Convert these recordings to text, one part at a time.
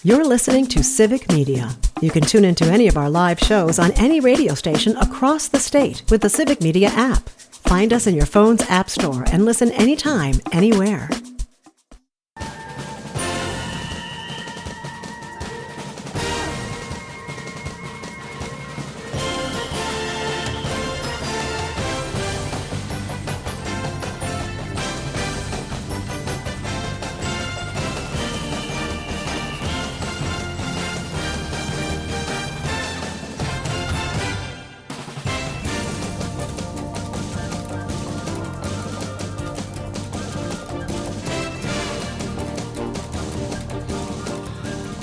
You're listening to Civic Media. You can tune into any of our live shows on any radio station across the state with the Civic Media app. Find us in your phone's app store and listen anytime, anywhere.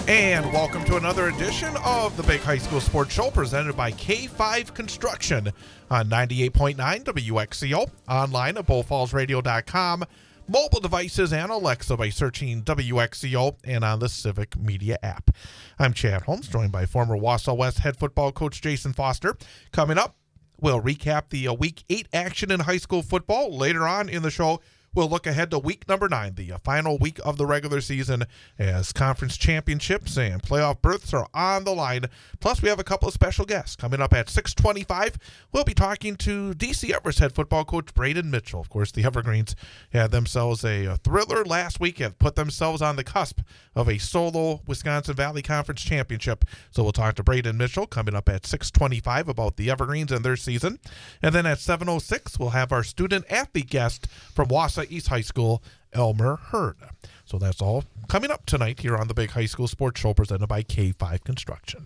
And welcome to another edition of the Big High School Sports Show presented by K5 Construction on 98.9 WXCO, online at bullfallsradio.com, mobile devices and Alexa by searching WXCO and on the Civic Media app. I'm Chad Holmes, joined by former Wausau West head football coach Jason Foster. Coming up, we'll recap the Week 8 action in high school football. Later on in the show, we'll look ahead to week number 9, the final week of the regular season, as conference championships and playoff berths are on the line. Plus, we have a couple of special guests. Coming up at 6:25, we'll be talking to DC Everest head football coach Braden Mitchell. Of course, the Evergreens had themselves a thriller last week, have put themselves on the cusp of a solo Wisconsin Valley Conference championship. So we'll talk to Braden Mitchell coming up at 6:25 about the Evergreens and their season. And then at 7:06, we'll have our student-athlete guest from Wausau East High School, Elmer Heard. So that's all coming up tonight here on the Big High School Sports Show presented by K5 Construction.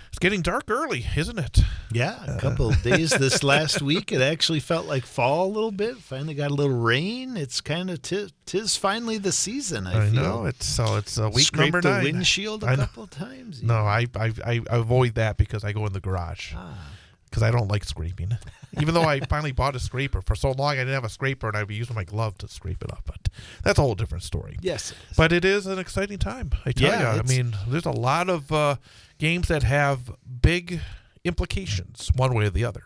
It's getting dark early, isn't it? Yeah, a couple of days this last week. It actually felt like fall a little bit. Finally got a little rain. It's kind of tis finally the season. I feel. Know it's week Scraped number 9. The windshield a couple of times. No, I avoid that because I go in the garage. Because I don't like scraping. Even though I finally bought a scraper. For so long I didn't have a scraper and I'd be using my glove to scrape it up. But that's a whole different story. Yes. But it is an exciting time. I tell you. I mean, there's a lot of games that have big implications one way or the other.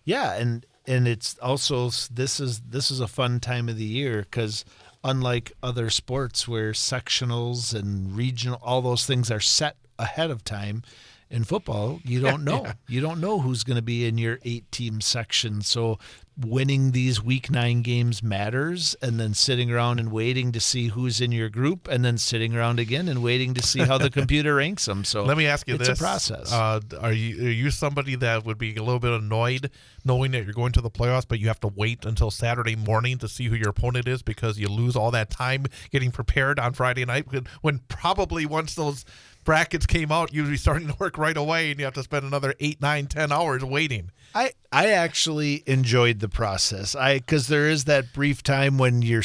Yeah, and it's also this is a fun time of the year because unlike other sports where sectionals and regional, all those things are set ahead of time, in football, you don't know. Yeah. You don't know who's going to be in your 8-team section. So winning these Week 9 games matters, and then sitting around and waiting to see who's in your group, and then sitting around again and waiting to see how the computer ranks them. So let me ask you it's this. It's a process. Are you somebody that would be a little bit annoyed knowing that you're going to the playoffs, but you have to wait until Saturday morning to see who your opponent is because you lose all that time getting prepared on Friday night when probably once those brackets came out, you'd be starting to work right away, and you have to spend another 8, 9, 10 hours waiting. I actually enjoyed the process. Because there is that brief time when your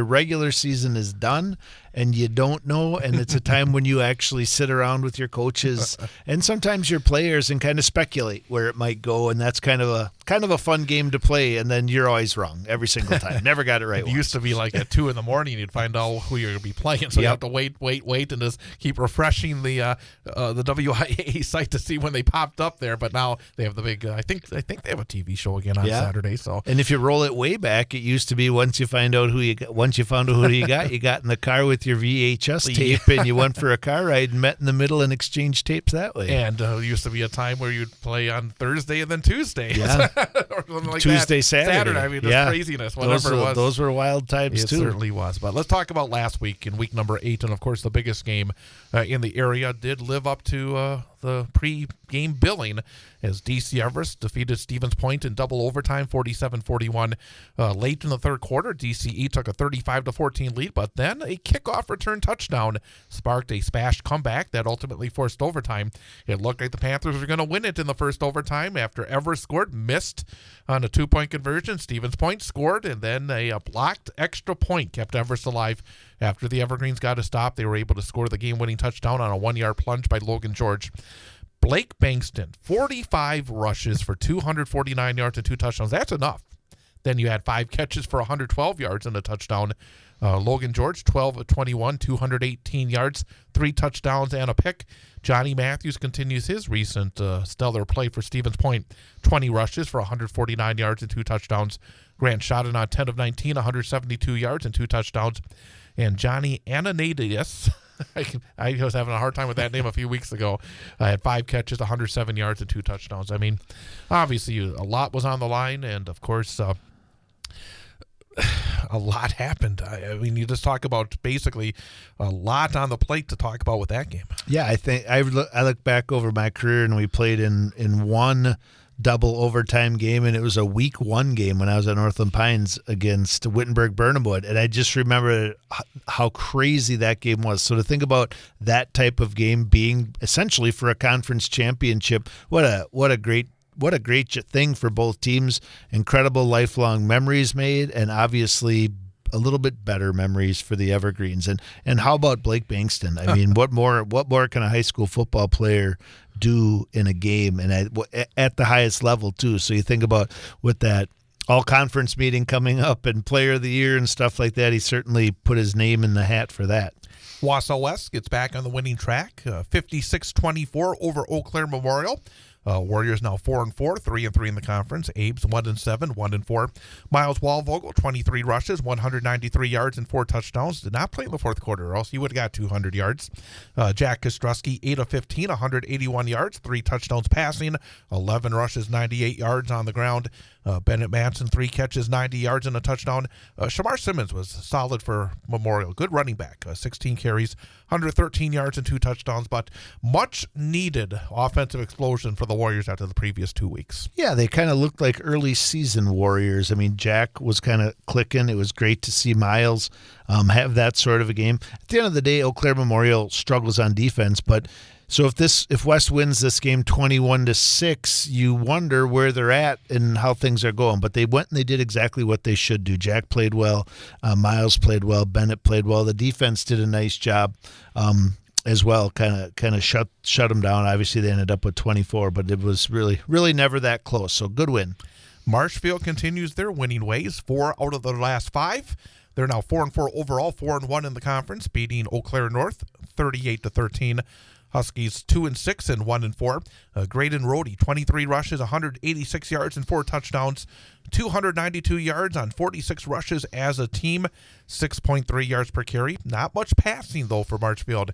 regular season is done, and you don't know, and it's a time when you actually sit around with your coaches and sometimes your players and kind of speculate where it might go, and that's kind of a fun game to play. And then you're always wrong every single time. Never got it right. It used to be like at 2 a.m. you'd find out who you're going to be playing, so you have to wait, and just keep refreshing the WIAA site to see when they popped up there. But now they have the big. I think they have a TV show again on Saturday. So, and if you roll it way back, it used to be once you found out who you got, you got in the car with your VHS tape and you went for a car ride and met in the middle and exchanged tapes that way. And it used to be a time where you'd play on Thursday and then Tuesday. Yeah. Or something like Tuesday, that. Saturday. I mean, the craziness, whatever it was. Those were wild times, too. It certainly was. But let's talk about last week in week number 8. And, of course, the biggest game in the area did live up to the pre-game billing as DC Everest defeated Stevens Point in double overtime, 47-41. Late in the third quarter, DCE took a 35-14 lead, but then a kickoff return touchdown sparked a SPASH comeback that ultimately forced overtime. It looked like the Panthers were going to win it in the first overtime after Everest scored, missed on a 2-point conversion. Stevens Point scored, and then a blocked extra point kept Everest alive. After the Evergreens got a stop, they were able to score the game-winning touchdown on a 1-yard plunge by Logan George. Blake Bankston, 45 rushes for 249 yards and 2 touchdowns. That's enough. Then you had 5 catches for 112 yards and a touchdown. Logan George, 12 of 21, 218 yards, 3 touchdowns and a pick. Johnny Matthews continues his recent stellar play for Stevens Point, 20 rushes for 149 yards and 2 touchdowns. Grant Shodden, 10 of 19, 172 yards and 2 touchdowns. And Johnny Ananidius, I was having a hard time with that name a few weeks ago. I had 5 catches, 107 yards, and 2 touchdowns. I mean, obviously a lot was on the line, and of course, a lot happened. I mean, you just talk about basically a lot on the plate to talk about with that game. Yeah, I think I look back over my career, and we played in one double overtime game, and it was a week 1 game when I was at Northland Pines against Wittenberg-Burnhamwood, and I just remember how crazy that game was. So to think about that type of game being essentially for a conference championship, what a great thing for both teams. Incredible lifelong memories made, and obviously a little bit better memories for the Evergreens. And how about Blake Bankston? I mean, what more can a high school football player do in a game, and at the highest level too? So you think about with that all-conference meeting coming up and player of the year and stuff like that, he certainly put his name in the hat for that. Wausau West gets back on the winning track, 56-24 over Eau Claire Memorial. Warriors now 4-4, 3-3 in the conference. Abe's 1-7, 1-4. Miles Walvogel, 23 rushes, 193 yards, and 4 touchdowns. Did not play in the fourth quarter, or else he would have got 200 yards. Jack Kostrowski, 8 of 15, 181 yards, 3 touchdowns passing, 11 rushes, 98 yards on the ground. Bennett Manson, 3 catches, 90 yards, and a touchdown. Shamar Simmons was solid for Memorial. Good running back, 16 carries, 113 yards, and 2 touchdowns, but much needed offensive explosion for the Warriors after the previous 2 weeks. Yeah, they kind of looked like early season Warriors. I mean, Jack was kind of clicking. It was great to see Miles have that sort of a game. At the end of the day, Eau Claire Memorial struggles on defense, but so if West wins this game 21-6, you wonder where they're at and how things are going. But they went and they did exactly what they should do. Jack played well, Miles played well, Bennett played well. The defense did a nice job as well. Kind of shut them down. Obviously, they ended up with 24, but it was really never that close. So good win. Marshfield continues their winning ways. 4 out of their last 5. They're now 4-4 overall, 4-1 in the conference, beating Eau Claire North 38-13. Huskies 2-6 and 1-4. Braden Rhodey, 23 rushes, 186 yards, and 4 touchdowns. 292 yards on 46 rushes as a team, 6.3 yards per carry. Not much passing, though, for Marshfield.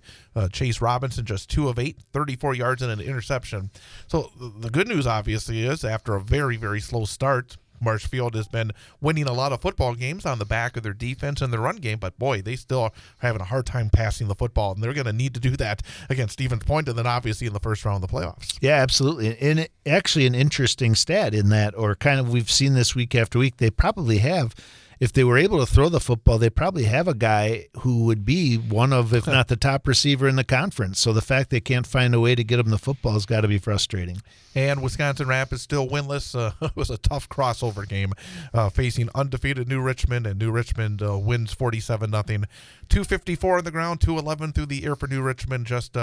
Chase Robinson, just 2 of 8, 34 yards and an interception. So the good news, obviously, is after a very, very slow start, Marshfield has been winning a lot of football games on the back of their defense and their run game, but boy, they still are having a hard time passing the football, and they're going to need to do that against Stevens Point and then obviously in the first round of the playoffs. Yeah, absolutely. And actually an interesting stat in that, or kind of we've seen this week after week, they probably have, if they were able to throw the football, they probably have a guy who would be one of, if not the top receiver in the conference. So the fact they can't find a way to get him the football has got to be frustrating. And Wisconsin Rapids still winless. It was a tough crossover game facing undefeated New Richmond, and New Richmond wins 47-0. 254 on the ground, 211 through the air for New Richmond. Just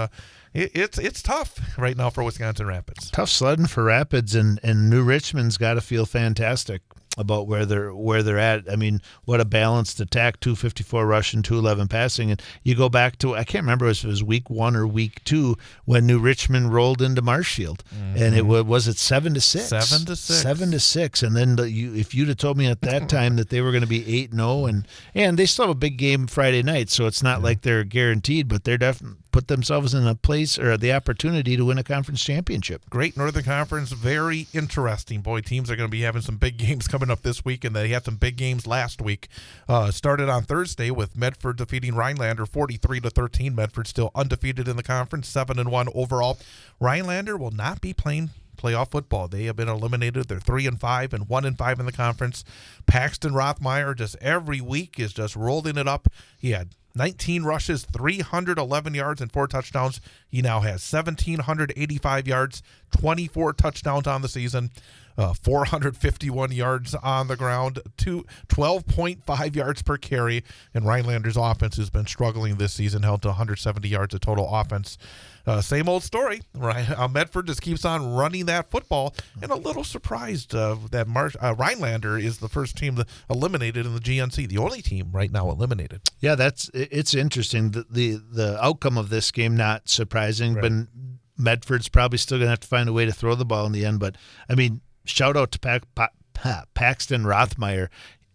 it's tough right now for Wisconsin Rapids. Tough sledding for Rapids, and New Richmond's got to feel fantastic about where they're at. I mean, what a balanced attack, 254 rushing, 211 passing. And you go back to, I can't remember if it was week 1 or week 2 when New Richmond rolled into Marshfield. Mm-hmm. And it was 7-6. 7-6. And then if you'd have told me at that time that they were going to be 8-0, and they still have a big game Friday night, so it's not like they're guaranteed, but they're definitely put themselves in a place or the opportunity to win a conference championship. Great Northern Conference, very interesting. Boy, teams are going to be having some big games coming up this week, and they had some big games last week. Started on Thursday with Medford defeating Rhinelander 43-13. Medford still undefeated in the conference, 7-1 overall. Rhinelander will not be playing playoff football. They have been eliminated. They're 3-5 and 1-5 in the conference. Paxton Rothmeyer just every week is just rolling it up. He had 19 rushes, 311 yards, and 4 touchdowns. He now has 1,785 yards, 24 touchdowns on the season, 451 yards on the ground, 12.5 yards per carry. And Rhinelander's offense has been struggling this season, held to 170 yards of total offense. Same old story, right? Medford just keeps on running that football, and a little surprised that Rhinelander is the first team eliminated in the GNC, the only team right now eliminated. Yeah, it's interesting. The outcome of this game, not surprising, right. But Medford's probably still going to have to find a way to throw the ball in the end. But, I mean, shout out to Paxton Rothmeyer.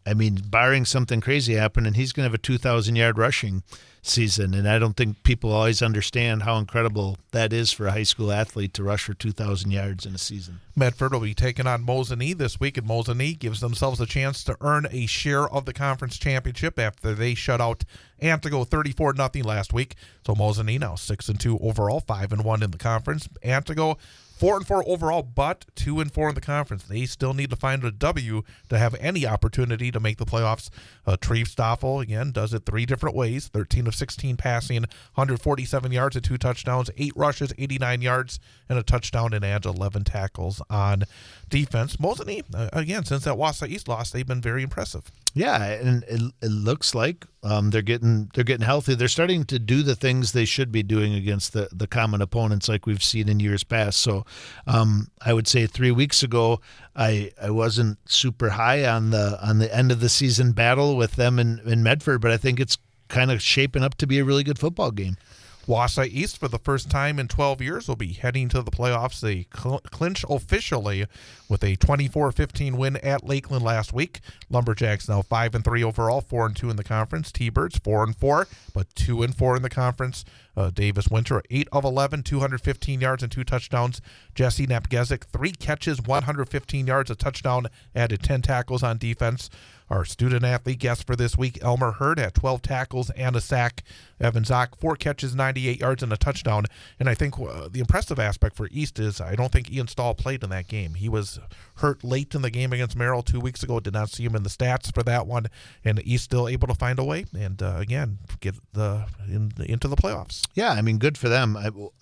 I mean, barring something crazy happen, and he's going to have a 2,000-yard rushing season. And I don't think people always understand how incredible that is for a high school athlete to rush for 2,000 yards in a season. Medford will be taking on Mosinee this week, and Mosinee gives themselves a chance to earn a share of the conference championship after they shut out Antigo 34-0 last week. So Mosinee now 6-2 overall, 5-1 in the conference. Antigo 4-4 overall, but 2-4 in the conference. They still need to find a W to have any opportunity to make the playoffs. Triefstoffel, again, does it 3 different ways. 13 of 16 passing, 147 yards and 2 touchdowns, 8 rushes, 89 yards, and a touchdown, and adds 11 tackles on defense. Mosinee, again, since that Wausau East loss, they've been very impressive. Yeah, and it looks like they're getting healthy. They're starting to do the things they should be doing against the common opponents like we've seen in years past. So I would say 3 weeks ago I wasn't super high on the end of the season battle with them in Medford, but I think it's kind of shaping up to be a really good football game. Wausau East, for the first time in 12 years, will be heading to the playoffs. They clinch officially with a 24-15 win at Lakeland last week. Lumberjacks now 5-3 overall, 4-2 in the conference. T-Birds 4-4, but 2-4 in the conference. Davis Winter 8 of 11, 215 yards and 2 touchdowns. Jesse Napgezik 3 catches, 115 yards, a touchdown, added 10 tackles on defense. Our student athlete guest for this week, Elmer Heard, had 12 tackles and a sack. Evan Zock, 4 catches, 98 yards, and a touchdown. And I think the impressive aspect for East is I don't think Ian Stahl played in that game. He was hurt late in the game against Merrill 2 weeks ago. Did not see him in the stats for that one. And East still able to find a way and, again, get into the playoffs. Yeah, I mean, good for them.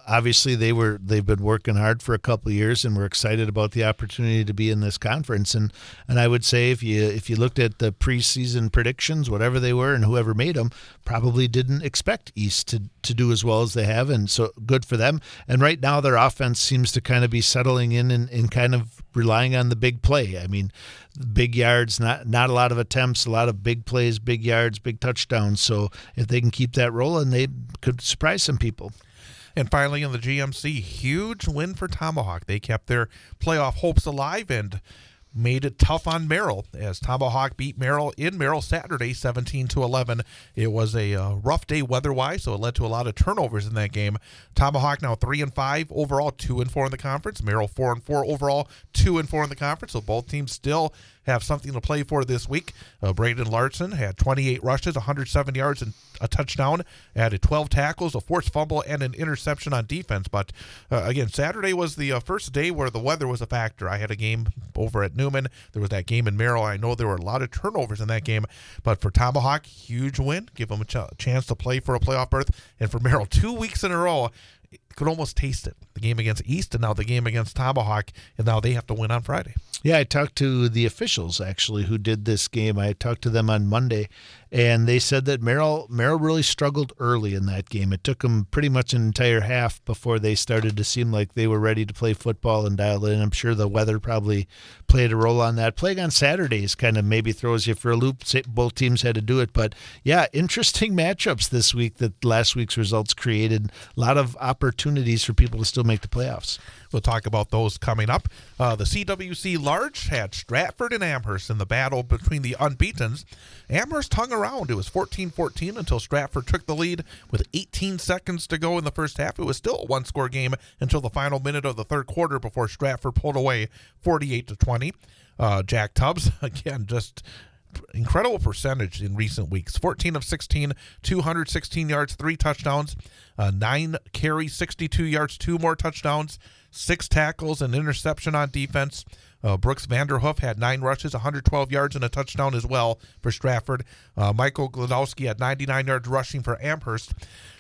Obviously, they've been working hard for a couple of years, and we're excited about the opportunity to be in this conference. And I would say if you looked at the preseason predictions, whatever they were, and whoever made them, probably didn't expect East to do as well as they have, and so good for them. And right now, their offense seems to kind of be settling in and kind of relying on the big play. I mean, big yards, not a lot of attempts, a lot of big plays, big yards, big touchdowns. So if they can keep that rolling, they could surprise some people. And finally, in the GMC, huge win for Tomahawk. They kept their playoff hopes alive and made it tough on Merrill as Tomahawk beat Merrill in Merrill Saturday 17-11. It was a rough day weather-wise, so it led to a lot of turnovers in that game. Tomahawk now 3-5 overall, 2-4 in the conference. Merrill 4-4 overall, 2-4 in the conference. So both teams still have something to play for this week. Braden Larson had 28 rushes, 107 yards, and a touchdown. Added 12 tackles, a forced fumble, and an interception on defense. But again, Saturday was the first day where the weather was a factor. I had a game over at Newman. There was that game in Merrill. I know there were a lot of turnovers in that game. But for Tomahawk, huge win. Give them a chance to play for a playoff berth. And for Merrill, 2 weeks in a row, could almost taste it. The game against East and now the game against Tomahawk, and now they have to win on Friday. Yeah, I talked to the officials, actually, who did this game. I talked to them on Monday, and they said that Merrill really struggled early in that game. It took them pretty much an entire half before they started to seem like they were ready to play football and dial in. I'm sure the weather probably played a role on that. Playing on Saturdays kind of maybe throws you for a loop. Both teams had to do it. But, yeah, interesting matchups this week that last week's results created. A lot of opportunities for people to still make the playoffs. We'll talk about those coming up. The CWC Large had Stratford and Amherst in the battle between the unbeatens. Amherst hung around. It was 14-14 until Stratford took the lead with 18 seconds to go in the first half. It was still a one-score game until the final minute of the third quarter before Stratford pulled away 48-20. Jack Tubbs, again, just incredible percentage in recent weeks. 14 of 16, 216 yards, 3 touchdowns, 9 carries, 62 yards, 2 more touchdowns, 6 tackles, an interception on defense. Brooks Vanderhoof had 9 rushes, 112 yards, and a touchdown as well for Stratford. Michael Glodowski had 99 yards rushing for Amherst.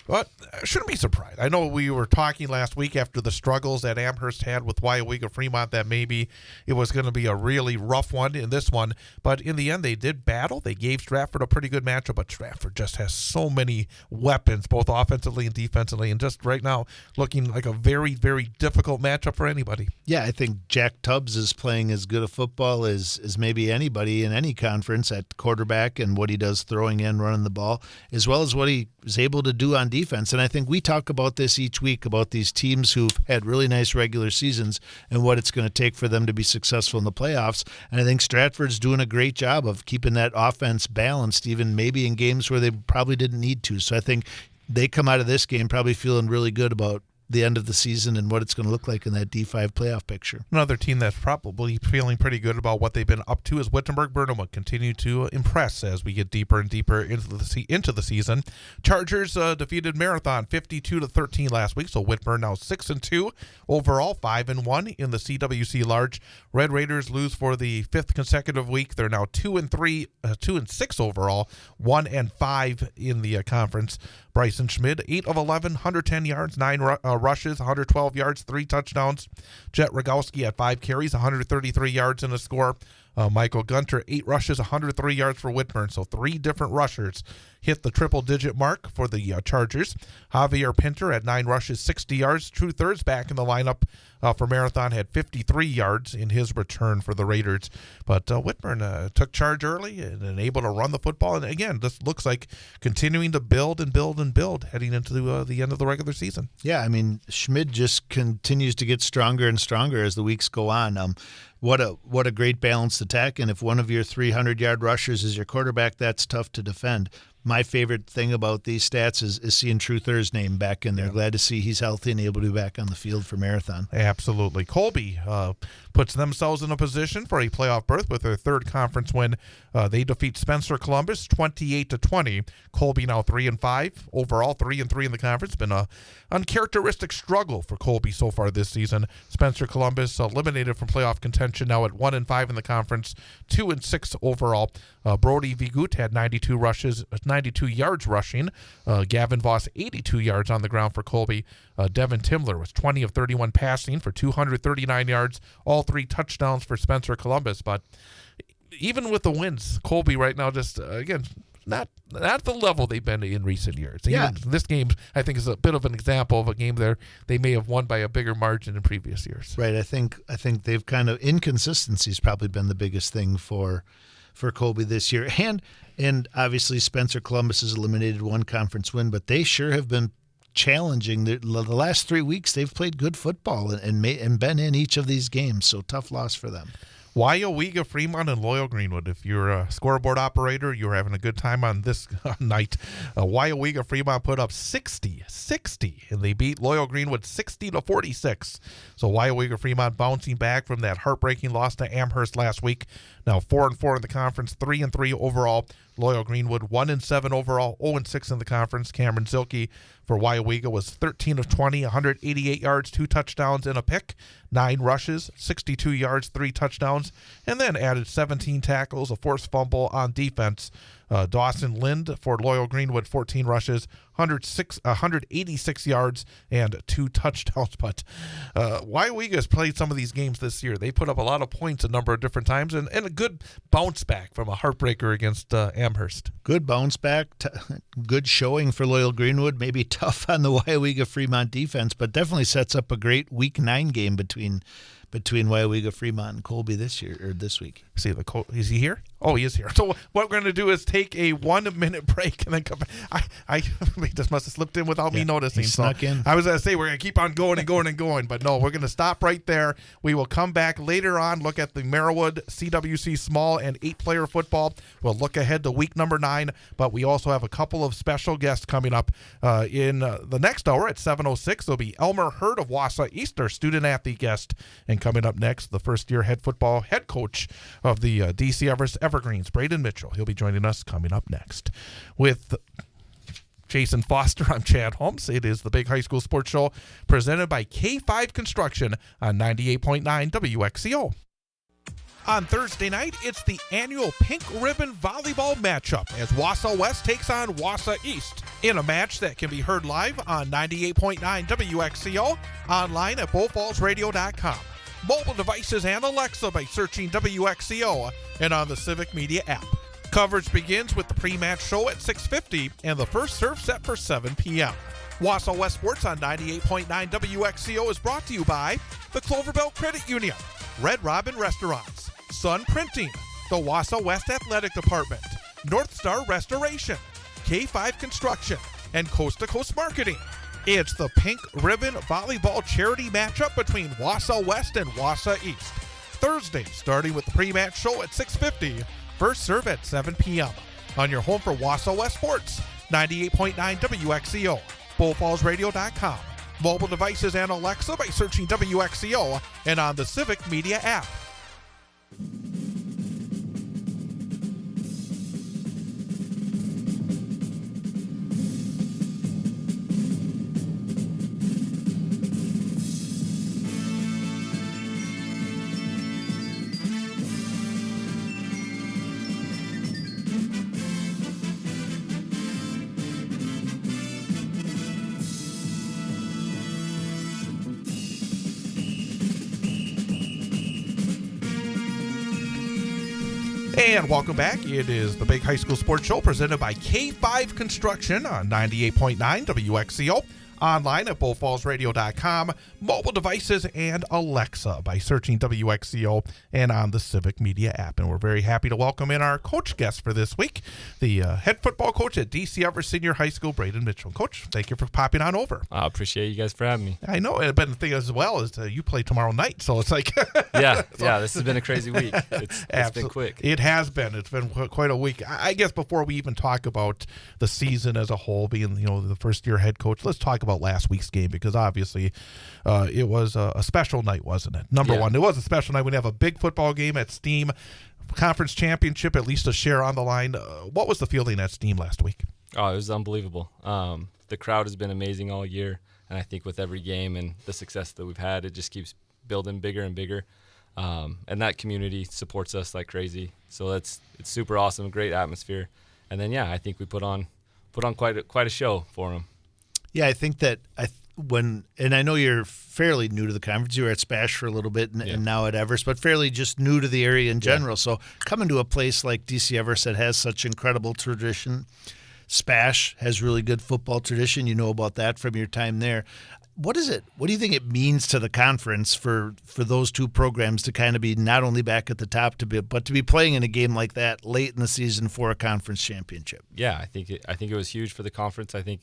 But I shouldn't be surprised. I know we were talking last week after the struggles that Amherst had with Wyowega Fremont that maybe it was going to be a really rough one in this one. But in the end, they did battle. They gave Stratford a pretty good matchup, but Stratford just has so many weapons, both offensively and defensively, and just right now looking like a very, very difficult matchup for anybody. Yeah, I think Jack Tubbs is playing as good a football as maybe anybody in any conference at quarterback, and what he does throwing and running the ball, as well as what he is able to do on defense. And I think we talk about this each week about these teams who've had really nice regular seasons and what it's going to take for them to be successful in the playoffs. And I think Stratford's doing a great job of keeping that offense balanced, even maybe in games where they probably didn't need to. So I think they come out of this game probably feeling really good about the end of the season and what it's going to look like in that D5 playoff picture. Another team that's probably feeling pretty good about what they've been up to is Wittenberg-Burnham. Will continue to impress as we get deeper and deeper into the season. Chargers defeated Marathon 52-13 last week, so Whitburn now 6-2 overall, 5-1 in the CWC Large. Red Raiders lose for the 5th consecutive week. They're now 2-3, 2-6 overall, 1-5 in the conference. Bryson Schmid, 8 of 11, 110 yards, 9 rushes, 112 yards, 3 touchdowns. Jet Rogowski had 5 carries, 133 yards and a score. Michael Gunter, 8 rushes, 103 yards for Whitburn. So 3 different rushers hit the triple-digit mark for the Chargers. Javier Pinter had 9 rushes, 60 yards. True Thirds back in the lineup for Marathon had 53 yards in his return for the Raiders. But Whitburn took charge early and able to run the football. And again, this looks like continuing to build and build and build heading into the end of the regular season. Yeah, I mean, Schmid just continues to get stronger and stronger as the weeks go on. What a great balanced attack. And if one of your 300-yard rushers is your quarterback, that's tough to defend. My favorite thing about these stats is seeing True Thur's name back in there. Yeah. Glad to see he's healthy and able to be back on the field for Marathon. Absolutely. Colby puts themselves in a position for a playoff berth with their 3rd conference win. They defeat Spencer Columbus 28-20. Colby now 3-5 overall, 3-3 in the conference. Been a uncharacteristic struggle for Colby so far this season. Spencer Columbus eliminated from playoff contention, now at 1-5 in the conference, 2-6 overall. Brody Vigut had 92 rushes, 92 yards rushing. Gavin Voss 82 yards on the ground for Colby. Devin Timler was 20 of 31 passing for 239 yards, all 3 touchdowns for Spencer Columbus. But even with the wins, Colby right now just again not the level they've been in recent years. Yeah. Even this game, I think, is a bit of an example of a game there they may have won by a bigger margin in previous years. Right. I think they've kind of inconsistency's probably been the biggest thing for Colby this year. And obviously Spencer Columbus has eliminated 1 conference win, but they sure have been challenging. The last 3 weeks they've played good football and been in each of these games, so tough loss for them. Wyowega, Fremont, and Loyal Greenwood. If you're a scoreboard operator, you're having a good time on this night. Wyowega, Fremont put up 60, and they beat Loyal Greenwood 60-46. So Wyowega, Fremont bouncing back from that heartbreaking loss to Amherst last week. Now 4-4 in the conference, 3-3 overall. Loyal Greenwood 1-7 overall, 0-6 in the conference. Cameron Zilke for Wyowega was 13 of 20, 188 yards, 2 touchdowns and a pick, 9 rushes, 62 yards, 3 touchdowns, and then added 17 tackles, a forced fumble on defense. Dawson Lind for Loyal Greenwood, 14 rushes, 186 yards, and 2 touchdowns. But Wyowega has played some of these games this year. They put up a lot of points a number of different times, and a good bounce back from a heartbreaker against Amherst. Good bounce back, good showing for Loyal Greenwood. Maybe tough on the Wyowega Fremont defense, but definitely sets up a great Week 9 game between Wyowega Fremont and Colby this week. See, is he here? Oh, he is here. So what we're going to do is take a 1-minute break and then come back. I this must have slipped in without me noticing. He snuck in. I was going to say we're going to keep on going and going and going, but no, we're going to stop right there. We will come back later on, look at the Merriwood CWC small and 8-player football. We'll look ahead to week number 9, but we also have a couple of special guests coming up in the next hour at 7:06. There'll be Elmer Heard of Wausau East, our student-athlete guest, and coming up next, the first-year head coach of the DC Everest Evergreens, Braden Mitchell. He'll be joining us coming up next. With Jason Foster, I'm Chad Holmes. It is the Big High School Sports Show presented by K5 Construction on 98.9 WXCO. On Thursday night, it's the annual Pink Ribbon Volleyball matchup as Wausau West takes on Wausau East in a match that can be heard live on 98.9 WXCO, online at BullFallsRadio.com. Mobile devices and Alexa by searching WXCO and on the Civic Media app. Coverage begins with the pre-match show at 6:50 and the first serve set for 7 p.m. Wausau West Sports on 98.9 WXCO is brought to you by the Cloverbell Credit Union, Red Robin Restaurants, Sun Printing, the Wausau West Athletic Department, North Star Restoration, K5 Construction, and Coast to Coast Marketing. It's the Pink Ribbon Volleyball Charity Matchup between Wausau West and Wausau East. Thursday, starting with the pre-match show at 6:50, first serve at 7 p.m. on your home for Wausau West Sports, 98.9 WXCO, bullfallsradio.com, mobile devices and Alexa by searching WXCO, and on the Civic Media app. And welcome back. It is the Big High School Sports Show presented by K5 Construction on 98.9 WXCO. Online at bullfallsradio.com, mobile devices, and Alexa by searching WXCO and on the Civic Media app. And we're very happy to welcome in our coach guest for this week, the head football coach at DC Everest Senior High School, Braden Mitchell. Coach, thank you for popping on over. I appreciate you guys for having me. I know, but the thing as well is you play tomorrow night, so it's like... yeah, this has been a crazy week. It's been quick. It has been. It's been quite a week. I guess before we even talk about the season as a whole, being the first-year head coach, let's talk about last week's game, because obviously it was a special night, wasn't it? Number one, it was a special night. We have a big football game at Steam, conference championship, at least a share on the line. What was the feeling at Steam last week? Oh, it was unbelievable. The crowd has been amazing all year, and I think with every game and the success that we've had, it just keeps building bigger and bigger. And that community supports us like crazy, so it's super awesome, great atmosphere. And then I think we put on quite a show for them. Yeah, I think that and I know you're fairly new to the conference. You were at SPASH for a little bit and now at Everest, but fairly just new to the area in general. So coming to a place like DC Everest that has such incredible tradition, SPASH has really good football tradition. You know about that from your time there. What is it? What do you think it means to the conference for those two programs to kind of be not only back at the top but to be playing in a game like that late in the season for a conference championship? Yeah, I think it was huge for the conference. I think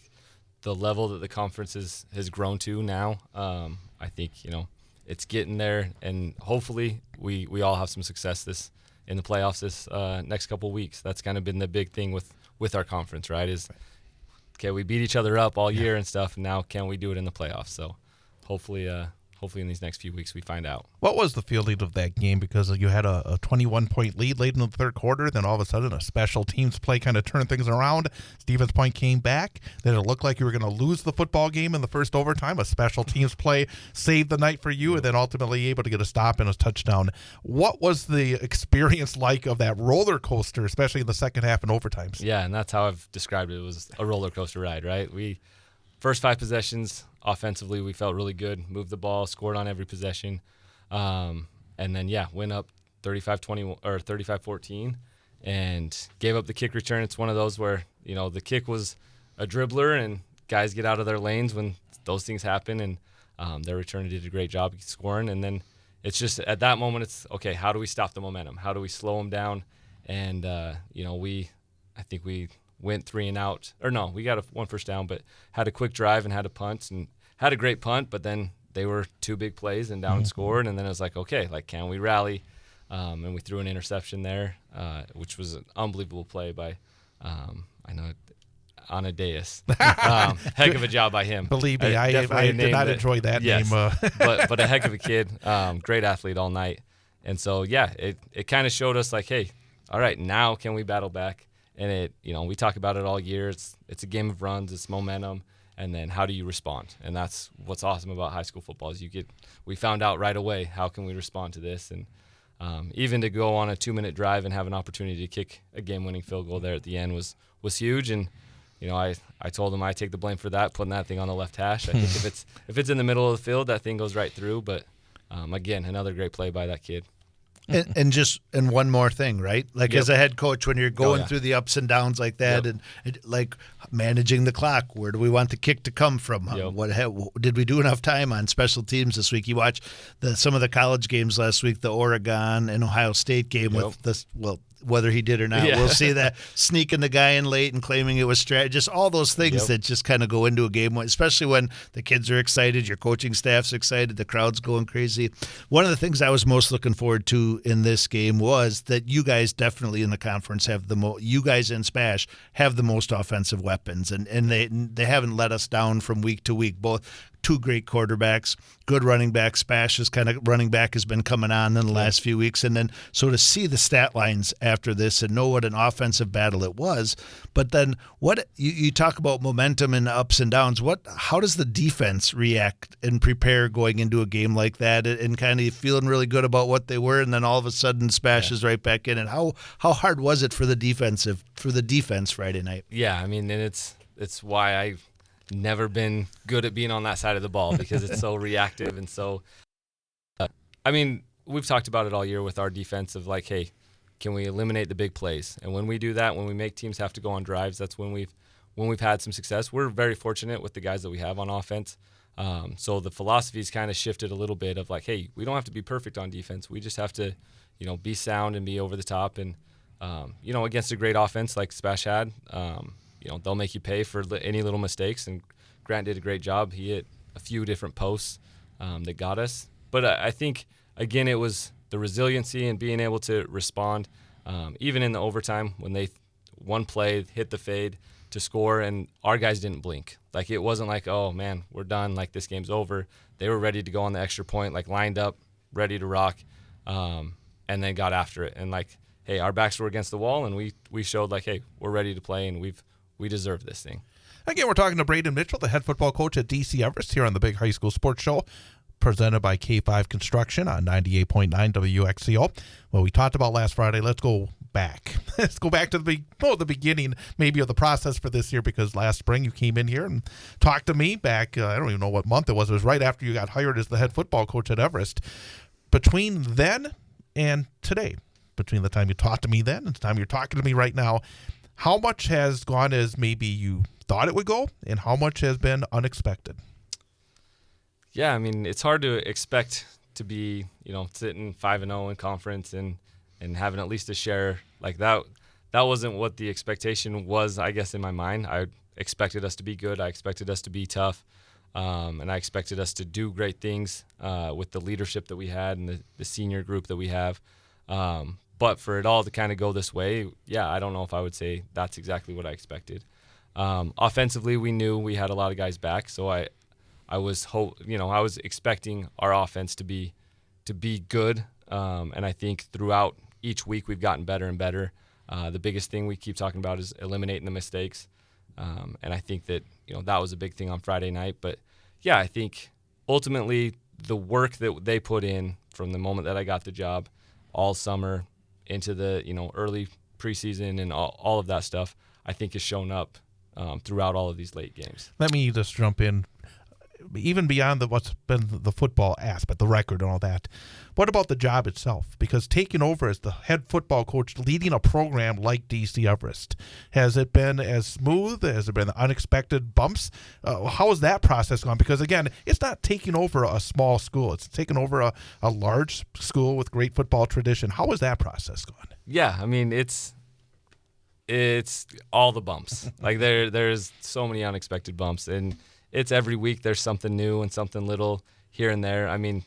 the level that the conference has grown to now, I think it's getting there, and hopefully we all have some success in the playoffs this next couple of weeks. That's kind of been the big thing with our conference, right? Okay, we beat each other up all year and stuff, and now can we do it in the playoffs? So hopefully in these next few weeks we find out. What was the feeling of that game? Because you had a 21-point lead late in the third quarter, then all of a sudden a special teams play kind of turned things around. Stevens Point came back. Then it looked like you were going to lose the football game in the first overtime. A special teams play saved the night for you, and then ultimately able to get a stop and a touchdown. What was the experience like of that roller coaster, especially in the second half and overtimes? Yeah, and that's how I've described it. It was a roller coaster ride, right? First 5 possessions, offensively, we felt really good. Moved the ball, scored on every possession. And then, went up 35-20 or 35-14 and gave up the kick return. It's one of those where, the kick was a dribbler and guys get out of their lanes when those things happen. And their return did a great job scoring. And then it's just at that moment, it's, okay, how do we stop the momentum? How do we slow them down? And, I think we went 3 and out, or no, we got one first down, but had a quick drive and had a punt and had a great punt, but then they were 2 big plays and down and scored, and then it was like, okay, can we rally? And we threw an interception there, which was an unbelievable play by, Anadeus. Heck of a job by him. Believe me, I did not enjoy that name. but a heck of a kid, great athlete all night. And so, it kind of showed us like, hey, all right, now can we battle back? And we talk about it all year. It's a game of runs, it's momentum, and then how do you respond? And that's what's awesome about high school football is we found out right away how can we respond to this, and even to go on a 2-minute drive and have an opportunity to kick a game-winning field goal there at the end was huge. And I told him I take the blame for that, putting that thing on the left hash. I think if it's in the middle of the field, that thing goes right through. But again, another great play by that kid. And one more thing, right? Like as a head coach, when you're going through the ups and downs like that, and like managing the clock, where do we want the kick to come from? Did we do enough time on special teams this week? You watch some of the college games last week, the Oregon and Ohio State game with whether he did or not. Yeah. We'll see that sneaking the guy in late and claiming it was strategy. Just all those things that just kind of go into a game, especially when the kids are excited, your coaching staff's excited, the crowd's going crazy. One of the things I was most looking forward to in this game was that you guys definitely in the conference have you guys in SPASH have the most offensive weapons, and they haven't let us down from week to week. Both two great quarterbacks, good running back. SPASH's kind of running back has been coming on in the last few weeks. And then so to see the stat lines after this and know what an offensive battle it was. But then what you talk about momentum and ups and downs. How does the defense react and prepare going into a game like that and kind of feeling really good about what they were, and then all of a sudden SPASH is right back in? And how hard was it for the defense Friday night? Yeah, I mean, and it's why I've never been good at being on that side of the ball, because it's so reactive and so I mean, we've talked about it all year with our defense of like, hey, can we eliminate the big plays? And when we do that, when we make teams have to go on drives, that's when we've had some success. We're very fortunate with the guys that we have on offense. So the philosophy's kind of shifted a little bit of like, hey, we don't have to be perfect on defense. We just have to, be sound and be over the top. And, against a great offense like SPASH had, they'll make you pay for any little mistakes. And Grant did a great job. He hit a few different posts that got us. But I think, again, it was the resiliency and being able to respond, even in the overtime when one play hit the fade to score, and our guys didn't blink. Like, it wasn't like, oh, man, we're done, like this game's over. They were ready to go on the extra point, like lined up, ready to rock, and then got after it. And, like, hey, our backs were against the wall, and we showed, like, hey, we're ready to play, and we deserve this thing. Again, we're talking to Braden Mitchell, the head football coach at DC Everest, here on the Big High School Sports Show, presented by K5 Construction on 98.9 WXCO. Well, we talked about last Friday. Let's go back. Let's go back to the beginning, maybe, of the process for this year, because last spring you came in here and talked to me back, I don't even know what month it was. It was right after you got hired as the head football coach at Everest. Between then and today, between the time you talked to me then and the time you're talking to me right now, how much has gone as maybe you thought it would go, and how much has been unexpected? Yeah, I mean, it's hard to expect to be, sitting 5-0 in conference and having at least a share like that. That wasn't what the expectation was, I guess, in my mind. I expected us to be good. I expected us to be tough. And I expected us to do great things with the leadership that we had and the senior group that we have. But for it all to kind of go this way, yeah, I don't know if I would say that's exactly what I expected. Offensively, we knew we had a lot of guys back, so I was expecting our offense to be good, and I think throughout each week we've gotten better and better. The biggest thing we keep talking about is eliminating the mistakes, and I think that that was a big thing on Friday night. But yeah, I think ultimately the work that they put in from the moment that I got the job, all summer into the early preseason and all of that stuff, I think has shown up throughout all of these late games. Let me just jump in. Even beyond what's been the football aspect, the record and all that, what about the job itself? Because taking over as the head football coach, leading a program like DC Everest, has it been as smooth? Has there been unexpected bumps? How has that process gone? Because, again, it's not taking over a small school. It's taking over a large school with great football tradition. How has that process gone? Yeah, I mean, it's all the bumps. Like, there's so many unexpected bumps, and it's every week there's something new and something little here and there. I mean,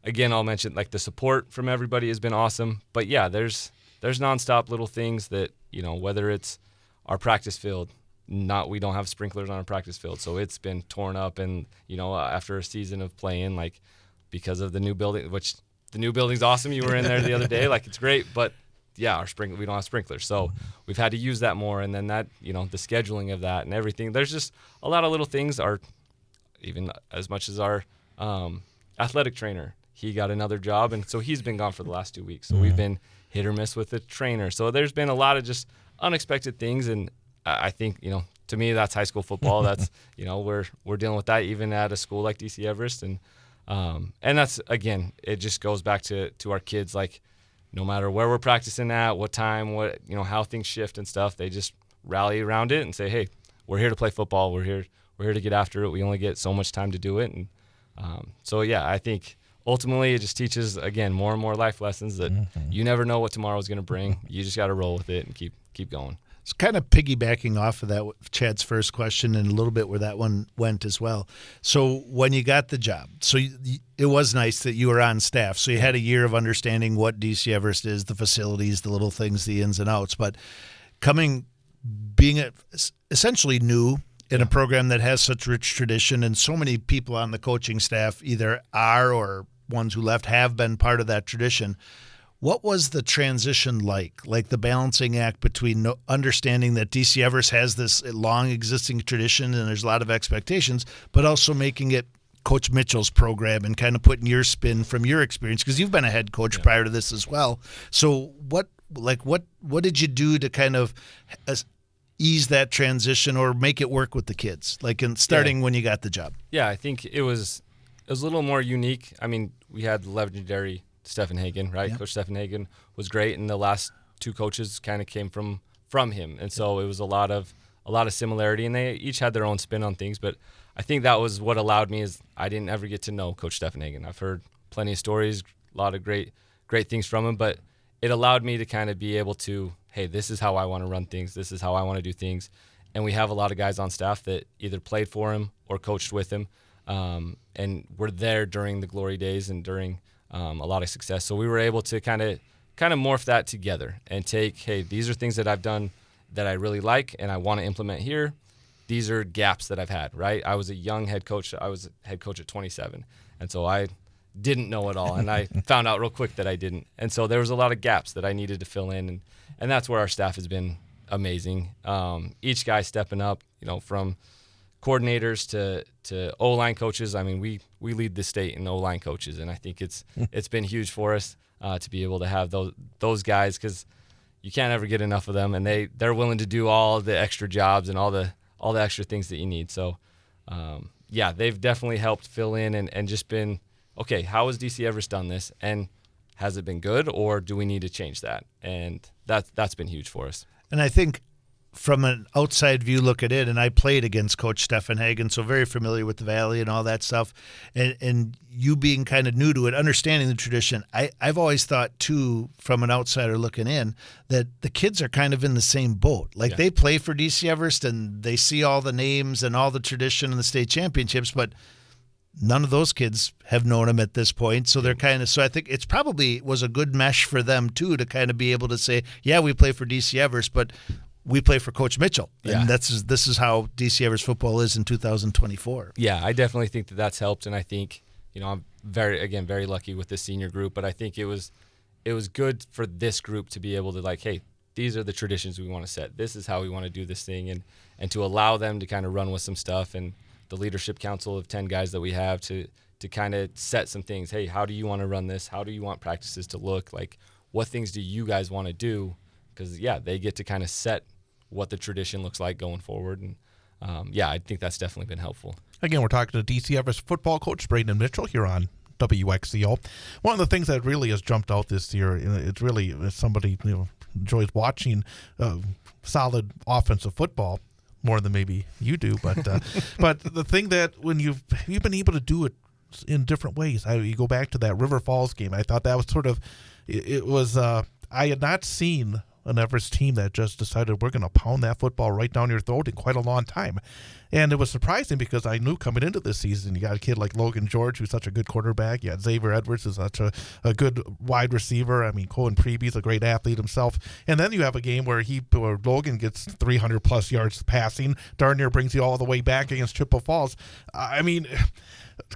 again, I'll mention, like, the support from everybody has been awesome. But, yeah, there's nonstop little things that, whether it's our practice field, we don't have sprinklers on our practice field, so it's been torn up. And, after a season of playing, like, because of the new building, which the new building's awesome. You were in there the other day. Like, it's great. But, yeah, we don't have sprinklers. So we've had to use that more. And then that, the scheduling of that and everything. There's just a lot of little things. Even as much as our athletic trainer, he got another job. And so he's been gone for the last 2 weeks. So we've been hit or miss with the trainer. So there's been a lot of just unexpected things. And I think, to me, that's high school football. That's, we're dealing with that even at a school like DC Everest. And that's, again, it just goes back to our kids, like, no matter where we're practicing at, what time, how things shift and stuff, they just rally around it and say, hey, we're here to play football. We're here to get after it. We only get so much time to do it. And so, yeah, I think ultimately it just teaches, again, more and more life lessons that you never know what tomorrow's going to bring. You just got to roll with it and keep going. It's kind of piggybacking off of that, Chad's first question, and a little bit where that one went as well. So when you got the job, so it was nice that you were on staff. So you had a year of understanding what DC Everest is, the facilities, the little things, the ins and outs. But being essentially new in a program that has such rich tradition, and so many people on the coaching staff either are or ones who left have been part of that tradition. What was the transition like the balancing act between understanding that DC Everest has this long existing tradition and there's a lot of expectations, but also making it Coach Mitchell's program and kind of putting your spin from your experience, because you've been a head coach prior to this as well. So what did you do to kind of ease that transition or make it work with the kids, starting when you got the job? Yeah, I think it was a little more unique. I mean, we had the legendary Stephen Hagen, right? Yeah. Coach Stephen Hagen was great, and the last two coaches kind of came from him, and so it was a lot of similarity, and they each had their own spin on things. But I think that was what allowed me, is I didn't ever get to know Coach Stephen Hagen. I've heard plenty of stories, a lot of great things from him, but it allowed me to kind of be able to, hey, this is how I want to run things, this is how I want to do things. And we have a lot of guys on staff that either played for him or coached with him, and were there during the glory days and during a lot of success. So we were able to kind of morph that together and take, hey, these are things that I've done that I really like and I want to implement here. These are gaps that I've had, right? I was a young head coach. I was a head coach at 27. And so I didn't know it all. And I found out real quick that I didn't. And so there was a lot of gaps that I needed to fill in. And that's where our staff has been amazing. Each guy stepping up, from coordinators to O-line coaches. I mean, we lead the state in O-line coaches, and I think it's been huge for us to be able to have those guys, because you can't ever get enough of them, and they're willing to do all the extra jobs and all the extra things that you need. So, they've definitely helped fill in and just been, okay, how has DC Everest done this, and has it been good, or do we need to change that? And that's been huge for us. And I think from an outside view look at it, and I played against Coach Stephen Hagen, so very familiar with the Valley and all that stuff, and you being kind of new to it, understanding the tradition, I've always thought too, from an outsider looking in, that the kids are kind of in the same boat. They play for DC Everest and they see all the names and all the tradition and the state championships, but none of those kids have known him at this point. So they're so I think it's probably was a good mesh for them too, to kind of be able to say, yeah, we play for DC Everest, but we play for Coach Mitchell, and this is how DC Everest football is in 2024. Yeah, I definitely think that's helped, and I think I'm very lucky with this senior group. But I think it was good for this group to be able to hey, these are the traditions we want to set. This is how we want to do this thing, and to allow them to kind of run with some stuff, and the leadership council of 10 guys that we have to kind of set some things. Hey, how do you want to run this? How do you want practices to look? What things do you guys want to do? Because they get to kind of set what the tradition looks like going forward. And I think that's definitely been helpful. Again, we're talking to DC Everest football coach Braden Mitchell here on WXCO. One of the things that really has jumped out this year, it's really, as somebody enjoys watching solid offensive football more than maybe you do, but the thing that when you've been able to do it in different ways. You go back to that River Falls game. I thought that was sort of, it was, I had not seen an Everest team that just decided we're going to pound that football right down your throat in quite a long time. And it was surprising because I knew coming into this season, you got a kid like Logan George, who's such a good quarterback. You had Xavier Edwards, who's such a good wide receiver. I mean, Cohen Preby's a great athlete himself. And then you have a game where Logan gets 300-plus yards passing, darn near brings you all the way back against Chippewa Falls. I mean,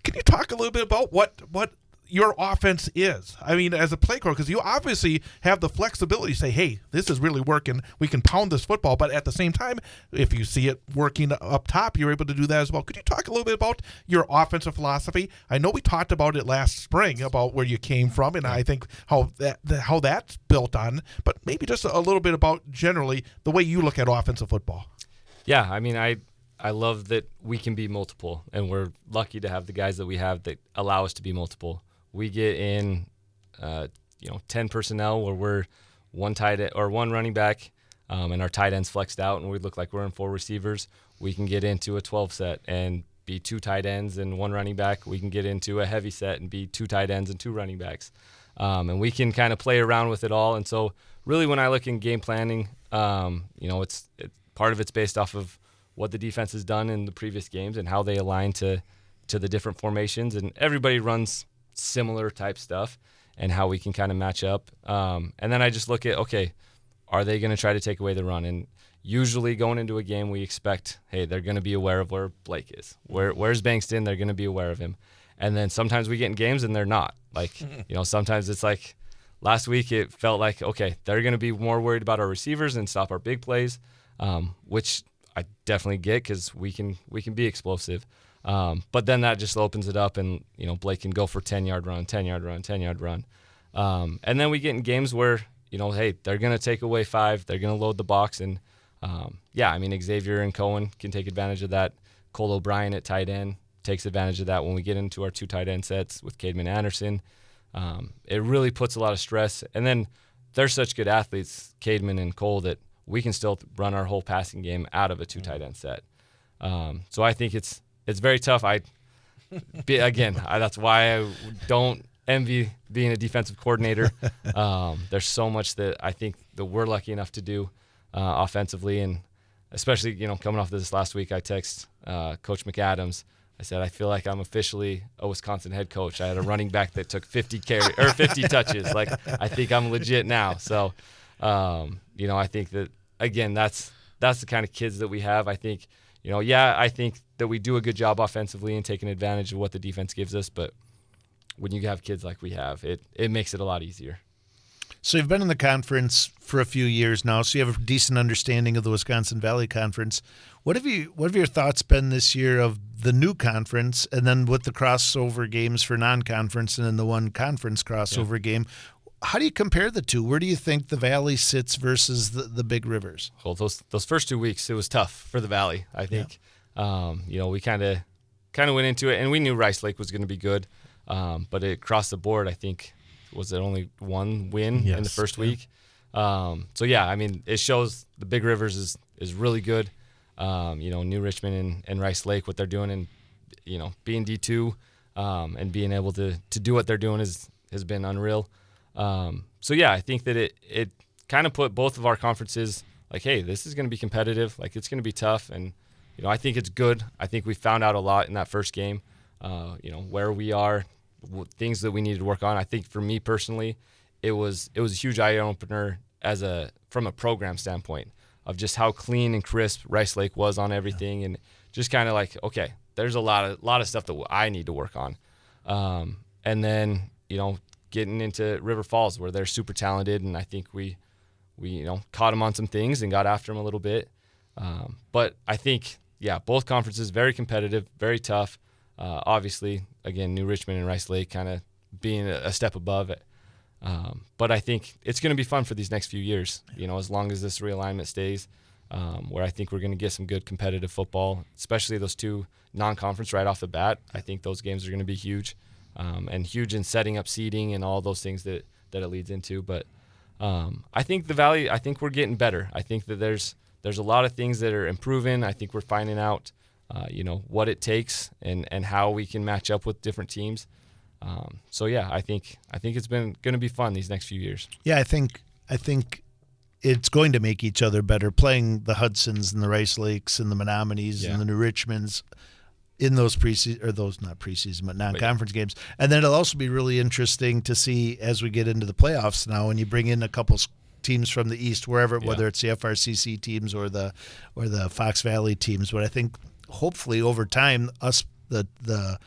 can you talk a little bit about what your offense is? I mean, as a play caller, because you obviously have the flexibility to say, hey, this is really working. We can pound this football. But at the same time, if you see it working up top, you're able to do that as well. Could you talk a little bit about your offensive philosophy? I know we talked about it last spring, about where you came from, and I think how that's built on. But maybe just a little bit about generally the way you look at offensive football. Yeah, I mean, I love that we can be multiple, and we're lucky to have the guys that we have that allow us to be multiple. We get in, 10 personnel where we're one tight end or one running back, and our tight ends flexed out, and we look like we're in 4 receivers. We can get into a 12 set and be 2 tight ends and 1 running back. We can get into a heavy set and be 2 tight ends and 2 running backs. And we can kind of play around with it all. And so really when I look in game planning, it's part of it's based off of what the defense has done in the previous games and how they align to the different formations. And everybody runs similar type stuff and how we can kind of match up. And then I just look at, okay, are they going to try to take away the run? And usually going into a game, we expect, hey, they're going to be aware of where Blake is. Where's Bankston? They're going to be aware of him. And then sometimes we get in games and they're not. Like, sometimes it's like last week it felt like, okay, they're going to be more worried about our receivers and stop our big plays, which I definitely get because we can be explosive. But then that just opens it up and, Blake can go for 10-yard run, 10-yard run, 10-yard run. And then we get in games where, hey, they're going to take away 5. They're going to load the box. And, Xavier and Cohen can take advantage of that. Cole O'Brien at tight end takes advantage of that when we get into our 2 tight end sets with Cademan Anderson. It really puts a lot of stress. And then they're such good athletes, Cademan and Cole, that we can still run our whole passing game out of a 2 tight end set. So I think it's very tough. That's why I don't envy being a defensive coordinator. There's so much that I think that we're lucky enough to do offensively, and especially coming off this last week, I text Coach McAdams. I said I feel like I'm officially a Wisconsin head coach. I had a running back that took 50 touches. Like I think I'm legit now. So I think that again that's the kind of kids that we have. I think I think that we do a good job offensively and taking advantage of what the defense gives us, but when you have kids like we have, it makes it a lot easier. So you've been in the conference for a few years now, so you have a decent understanding of the Wisconsin Valley Conference. What have your thoughts been this year of the new conference, and then with the crossover games for non-conference and then the one conference crossover game? How do you compare the two? Where do you think the Valley sits versus the Big Rivers? Well, those first 2 weeks, it was tough for the Valley, I think. Yeah. We kind of went into it, and we knew Rice Lake was going to be good, but across the board, I think, was it only 1 win in the first week? It shows the Big Rivers is really good. New Richmond and Rice Lake, what they're doing, and being D2 and being able to do what they're doing has been unreal. I think that it kind of put both of our conferences like, hey, this is going to be competitive. Like, it's going to be tough, and I think it's good. I think we found out a lot in that first game. Where we are, things that we needed to work on. I think for me personally, it was a huge eye opener from a program standpoint of just how clean and crisp Rice Lake was on everything, and just kind of like, okay, there's a lot of stuff that I need to work on. And then getting into River Falls where they're super talented, and I think we caught them on some things and got after them a little bit. But I think both conferences very competitive, very tough. Obviously, again, New Richmond and Rice Lake kind of being a step above it. But I think it's going to be fun for these next few years, as long as this realignment stays, where I think we're going to get some good competitive football, especially those 2 non-conference right off the bat. I think those games are going to be huge, and huge in setting up seeding and all those things that it leads into. But I think the Valley, I think we're getting better. I think that there's a lot of things that are improving. I think we're finding out what it takes and how we can match up with different teams. I think it's been going to be fun these next few years. Yeah, I think it's going to make each other better, playing the Hudsons and the Rice Lakes and the Menominees and the New Richmonds in those non-conference games. And then it'll also be really interesting to see as we get into the playoffs now, and you bring in a couple teams from the East, whether it's the FRCC teams or the Fox Valley teams. But I think hopefully over time, the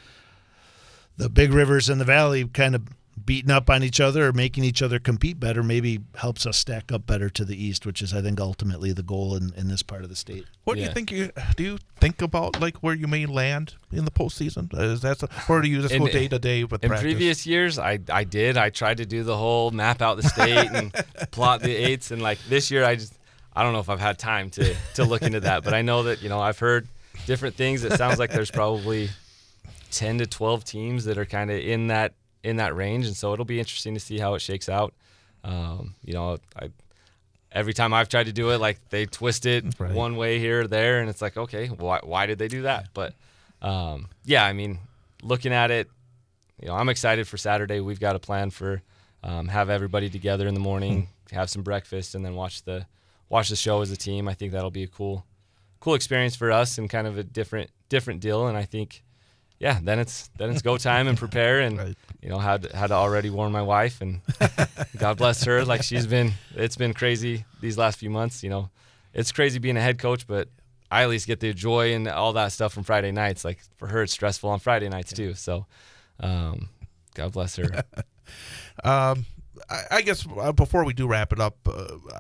Big Rivers and the Valley kind of beating up on each other or making each other compete better maybe helps us stack up better to the East, which is, I think, ultimately the goal in this part of the state. What do you think? Do you think about like where you may land in the postseason? Or do you just go day to day with practice? In previous years, I did. I tried to do the whole map out the state and plot the eights. And like this year, I don't know if I've had time to look into that. But I know that I've heard different things. It sounds like there's probably 10 to 12 teams that are kind of in that range, and so it'll be interesting to see how it shakes out. Every time I've tried to do it, like they twist it one way here or there, and it's like, okay, why did they do that? But Yeah, I mean, looking at it, I'm excited for Saturday. We've got a plan for have everybody together in the morning, have some breakfast, and then watch the show as a team. I think that'll be a cool experience for us and kind of a different deal. And I think, yeah, then it's go time and prepare. And Right. had to already warn my wife, and God bless her. Like it's been crazy these last few months. It's crazy being a head coach, but I at least get the joy and all that stuff from Friday nights. Like for her, it's stressful on Friday nights too. So, God bless her. I guess before we do wrap it up,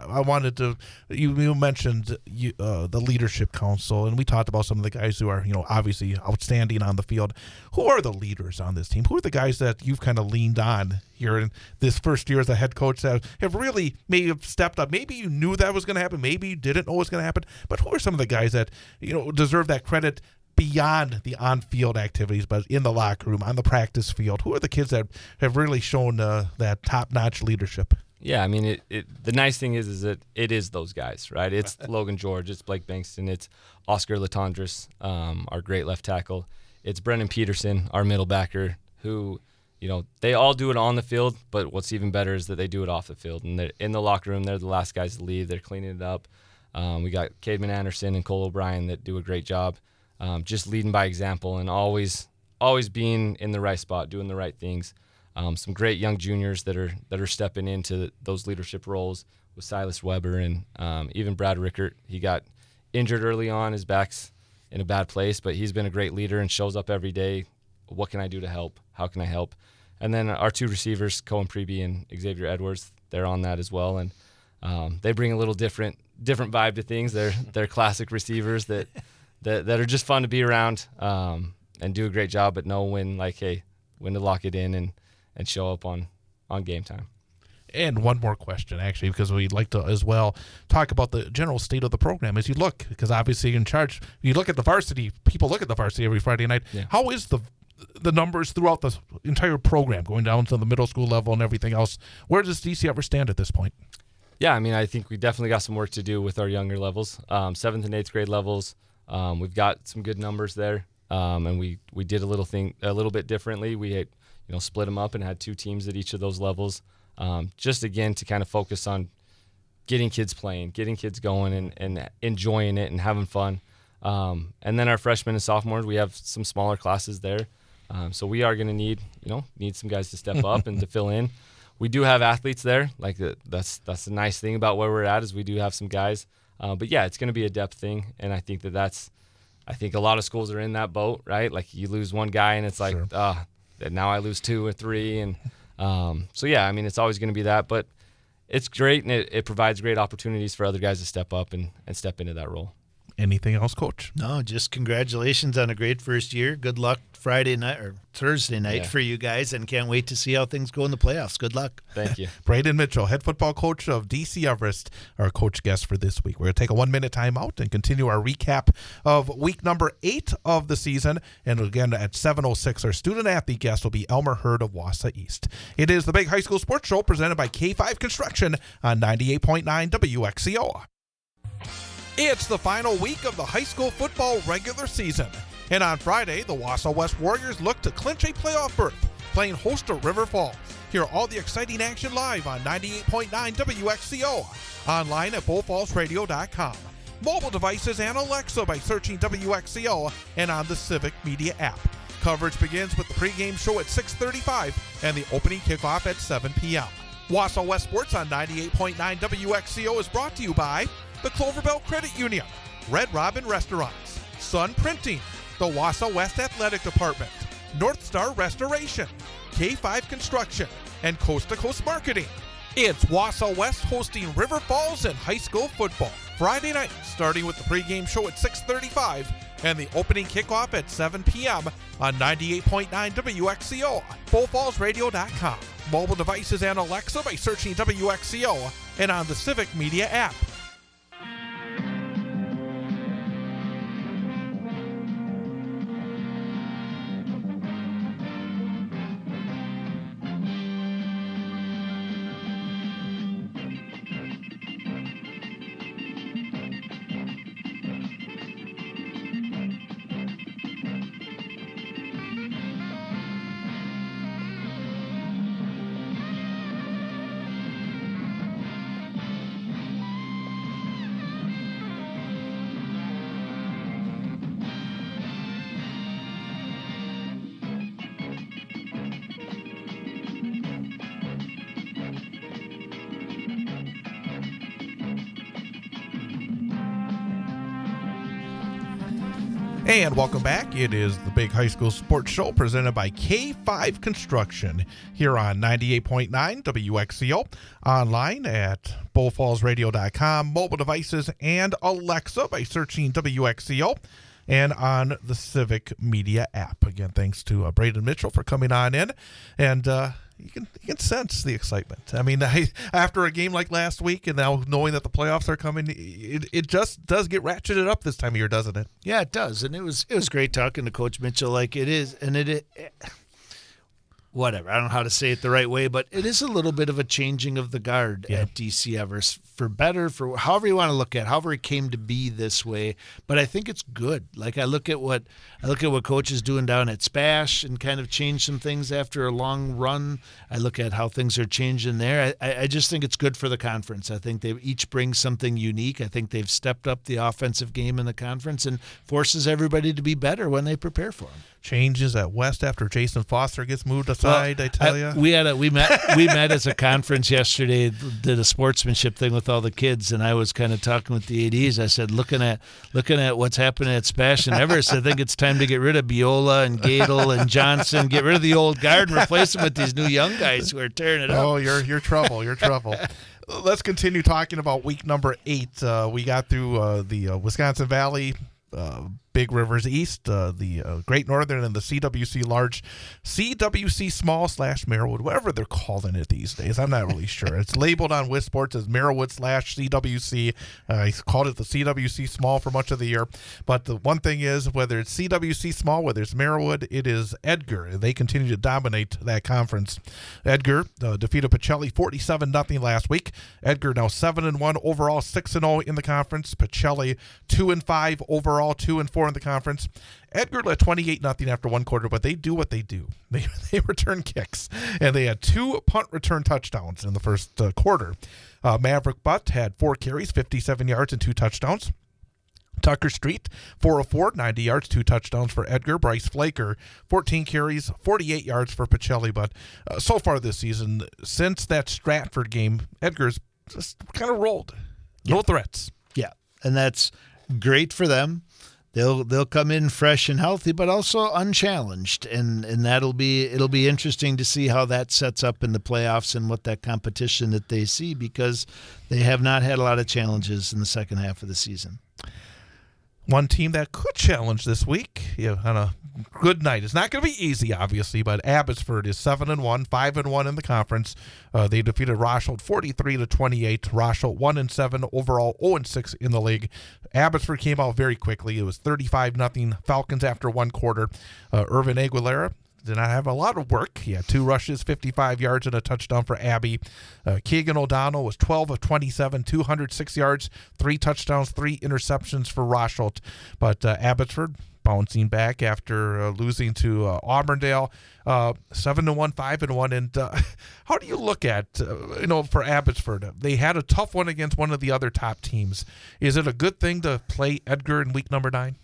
I wanted to. You mentioned the leadership council, and we talked about some of the guys who are obviously outstanding on the field. Who are the leaders on this team? Who are the guys that you've kind of leaned on here in this first year as a head coach that have really maybe have stepped up? Maybe you knew that was going to happen. Maybe you didn't know it was going to happen. But who are some of the guys that deserve that credit beyond the on-field activities, but in the locker room, on the practice field? Who are the kids that have really shown that top-notch leadership? Yeah, I mean, the nice thing is that it is those guys, right? It's Logan George, it's Blake Bankston, it's Oscar Latondras, our great left tackle. It's Brendan Peterson, our middle backer, who, they all do it on the field, but what's even better is that they do it off the field. And they're in the locker room, they're the last guys to leave, they're cleaning it up. We got Cademan Anderson and Cole O'Brien that do a great job. Just leading by example and always being in the right spot, doing the right things. Some great young juniors that are stepping into those leadership roles with Silas Weber and even Brad Rickert. He got injured early on. His back's in a bad place, but he's been a great leader and shows up every day. What can I do to help? How can I help? And then our two receivers, Cohen Preby and Xavier Edwards, they're on that as well. And they bring a little different vibe to things. They're classic receivers that are just fun to be around and do a great job, but know when to lock it in and show up on game time. And one more question, actually, because we'd like to as well talk about the general state of the program as you look, because obviously you're in charge. You look at the varsity, people look at the varsity every Friday night. Yeah. How is the numbers throughout the entire program, going down to the middle school level and everything else? Where does DC ever stand at this point? Yeah, I mean, I think we definitely got some work to do with our younger levels, 7th and 8th grade levels. We've got some good numbers there, and we did a little bit differently. We had, split them up and had 2 teams at each of those levels, just again to kind of focus on getting kids playing, getting kids going, and enjoying it and having fun. And then our freshmen and sophomores, we have some smaller classes there, so we are going to need some guys to step up and to fill in. We do have athletes there. Like that's the nice thing about where we're at is we do have some guys. But yeah, it's going to be a depth thing, and I think I think a lot of schools are in that boat, right? Like you lose one guy, and it's like, sure. Now I lose 2 or 3, and so yeah, I mean, it's always going to be that, but it's great, and it provides great opportunities for other guys to step up and step into that role. Anything else, Coach? No, just congratulations on a great first year. Good luck Friday night or Thursday night for you guys, and can't wait to see how things go in the playoffs. Good luck. Thank you. Braden Mitchell, head football coach of DC Everest, our coach guest for this week. We're going to take a 1-minute timeout and continue our recap of week number 8 of the season. And again, at 7:06, our student athlete guest will be Elmer Heard of Wausau East. It is the Big High School Sports Show presented by K5 Construction on 98.9 WXCO. It's the final week of the high school football regular season. And on Friday, the Wausau West Warriors look to clinch a playoff berth, playing host to River Falls. Hear all the exciting action live on 98.9 WXCO. Online at BullFallsRadio.com. Mobile devices and Alexa by searching WXCO and on the Civic Media app. Coverage begins with the pregame show at 6:35 and the opening kickoff at 7 p.m. Wausau West Sports on 98.9 WXCO is brought to you by the Cloverbell Credit Union, Red Robin Restaurants, Sun Printing, the Wausau West Athletic Department, North Star Restoration, K5 Construction, and Coast to Coast Marketing. It's Wausau West hosting River Falls and high school football Friday night, starting with the pregame show at 6:35 and the opening kickoff at 7 p.m. on 98.9 WXCO, BullFallsRadio.com. Mobile devices and Alexa by searching WXCO and on the Civic Media app. And welcome back. It is the Big High School Sports Show presented by K5 Construction here on 98.9 WXCO, online at bullfallsradio.com, mobile devices, and Alexa by searching WXCO, and on the Civic Media app. Again, thanks to Braden Mitchell for coming on in. And you can sense the excitement. I mean, after a game like last week, and now knowing that the playoffs are coming, it just does get ratcheted up this time of year, doesn't it? Yeah, it does. And it was great talking to Coach Mitchell. Like it is, and it whatever. I don't know how to say it the right way, but it is a little bit of a changing of the guard at DC Everest, for better, for however you want to look at it, however it came to be this way. But I think it's good. Like I look at what Coach is doing down at SPASH and kind of change some things after a long run. I look at how things are changing there. I just think it's good for the conference. I think they each bring something unique. I think they've stepped up the offensive game in the conference and forces everybody to be better when they prepare for them. Changes at West after Jason Foster gets moved aside. I tell you, we met as a conference yesterday. Did a sportsmanship thing with all the kids, and I was kind of talking with the ADs. I said, looking at what's happening at SPASH and Everest, I think it's time to get rid of Biola and Gadel and Johnson, get rid of the old guard and replace them with these new young guys who are tearing it up. Oh, you're trouble. You're trouble. Let's continue talking about week number 8. We got through the Wisconsin Valley, Big Rivers East, the Great Northern, and the CWC Large, CWC Small / Merrillwood, whatever they're calling it these days. I'm not really sure. It's labeled on WisSports as Merrillwood / CWC. I called it the CWC Small for much of the year. But the one thing is, whether it's CWC Small, whether it's Merrillwood, it is Edgar. They continue to dominate that conference. Edgar defeated Pacelli 47-0 last week. Edgar now 7-1 overall, 6-0 in the conference. Pacelli 2-5 overall, 2-4 in the conference. Edgar led 28-0 after one quarter, but they do what they do. They return kicks, and they had 2 punt return touchdowns in the first quarter. Maverick Butt had 4 carries, 57 yards, and 2 touchdowns. Tucker Street, 4 of 4, 90 yards, 2 touchdowns for Edgar. Bryce Flaker, 14 carries, 48 yards for Pacelli. But so far this season, since that Stratford game, Edgar's just kind of rolled. No threats. Yeah, and that's great for them. They'll come in fresh and healthy, but also unchallenged, and it'll be interesting to see how that sets up in the playoffs and what that competition that they see, because they have not had a lot of challenges in the second half of the season. One team that could challenge this week, on a good night. It's not going to be easy, obviously, but Abbotsford is 7-1, 5-1 in the conference. They defeated Rosholt 43-28. Rosholt 1-7 overall, 0-6 in the league. Abbotsford came out very quickly. It was 35-0 Falcons after one quarter. Irvin Aguilera did not have a lot of work. He had 2 rushes, 55 yards, and a touchdown for Abbey. Keegan O'Donnell was 12 of 27, 206 yards, 3 touchdowns, 3 interceptions for Rosholt. But Abbotsford bouncing back after losing to Auburndale, 7-1, 5-1. And how do you look at, for Abbotsford? They had a tough one against one of the other top teams. Is it a good thing to play Edgar in week number 9?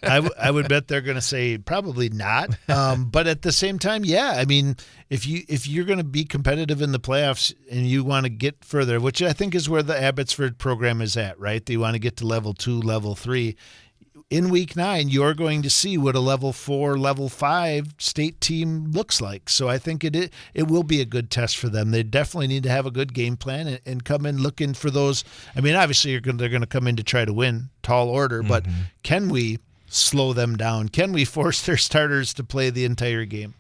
I would bet they're going to say probably not. But at the same time, yeah. I mean, if you're going to be competitive in the playoffs and you want to get further, which I think is where the Abbotsford program is at, right? They want to get to level 2, level 3. In week 9, you're going to see what a level 4, level 5 state team looks like. So I think it will be a good test for them. They definitely need to have a good game plan and come in looking for those. I mean, obviously they're going to come in to try to win, tall order, but can we slow them down? Can we force their starters to play the entire game?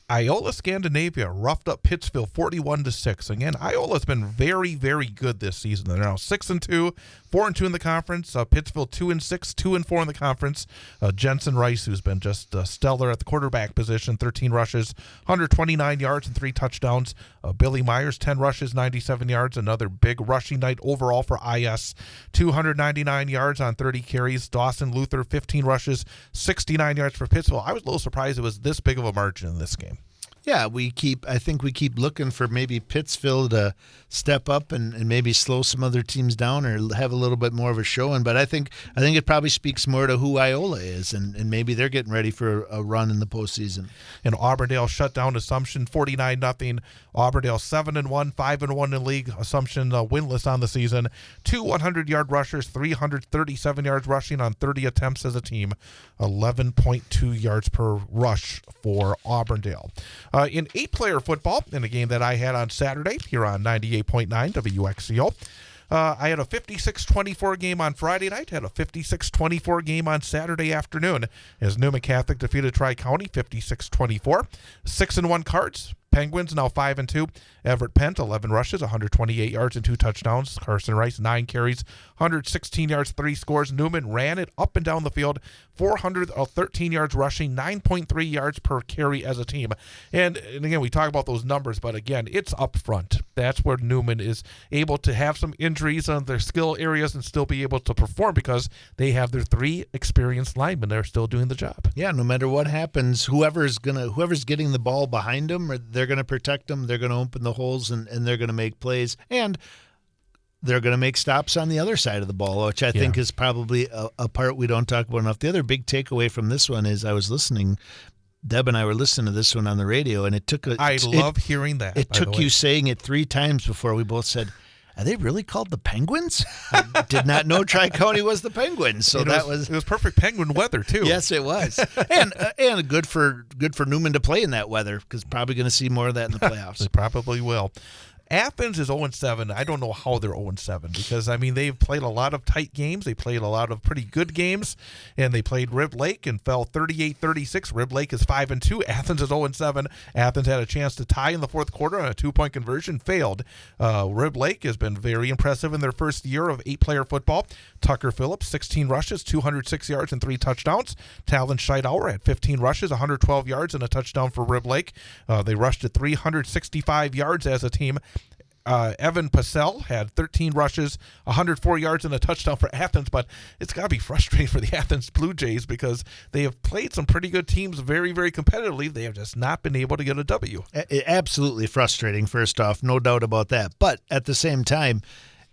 Iola Scandinavia roughed up Pittsfield 41-6. Again, Iola's been very, very good this season. They're now 6-2, 4-2 in the conference. Pittsfield 2-6, 2-4 in the conference. Jensen Rice, who's been just stellar at the quarterback position, 13 rushes, 129 yards and 3 touchdowns. Billy Myers, 10 rushes, 97 yards. Another big rushing night overall for IS. 299 yards on 30 carries. Dawson Luther, 15 rushes, 69 yards for Pittsfield. I was a little surprised it was this big of a margin in this game. Yeah, I think we keep looking for maybe Pittsville to step up and maybe slow some other teams down or have a little bit more of a showing. But I think it probably speaks more to who Iola is, and maybe they're getting ready for a run in the postseason. And Auburndale shut down Assumption 49-0. Auburndale 7-1, 5-1 in league. Assumption winless on the season. 2 100-yard rushers, 337 yards rushing on 30 attempts as a team. 11.2 yards per rush for Auburndale. In 8-player football, in a game that I had on Saturday here on 98.9 WXCO, I had a 56-24 game on Friday night, had a 56-24 game on Saturday afternoon as Newman Catholic defeated Tri-County 56-24. 6-1 Cards. Penguins now 5-2. Everett Pent, 11 rushes, 128 yards and 2 touchdowns. Carson Rice, 9 carries, 116 yards, 3 scores. Newman ran it up and down the field, 413 yards rushing, 9.3 yards per carry as a team. And again, we talk about those numbers, but again, it's up front. That's where Newman is able to have some injuries on their skill areas and still be able to perform because they have their 3 experienced linemen. They're still doing the job. Yeah, no matter what happens, whoever's getting the ball behind them, they're going to protect them. They're going to open the holes and they're going to make plays. And they're going to make stops on the other side of the ball, which I think is probably a part we don't talk about enough. The other big takeaway from this one is I was listening. Deb and I were listening to this one on the radio, and I love hearing that. It took you saying it 3 times before we both said, are they really called the Penguins? I did not know Tri-County was the Penguins. So it was perfect Penguin weather too. Yes, it was, and good for Newman to play in that weather because probably going to see more of that in the playoffs. They probably will. Athens is 0-7. I don't know how they're 0-7 because, I mean, they've played a lot of tight games. They played a lot of pretty good games, and they played Rib Lake and fell 38-36. Rib Lake is 5-2. Athens is 0-7. Athens had a chance to tie in the fourth quarter on a 2-point conversion, failed. Rib Lake has been very impressive in their first year of 8-player football. Tucker Phillips, 16 rushes, 206 yards, and 3 touchdowns. Talon Scheidauer had 15 rushes, 112 yards, and a touchdown for Rib Lake. They rushed to 365 yards as a team. Evan Pacell had 13 rushes, 104 yards, and a touchdown for Athens, but it's got to be frustrating for the Athens Blue Jays because they have played some pretty good teams very, very competitively. They have just not been able to get a W. Absolutely frustrating, first off, no doubt about that. But at the same time,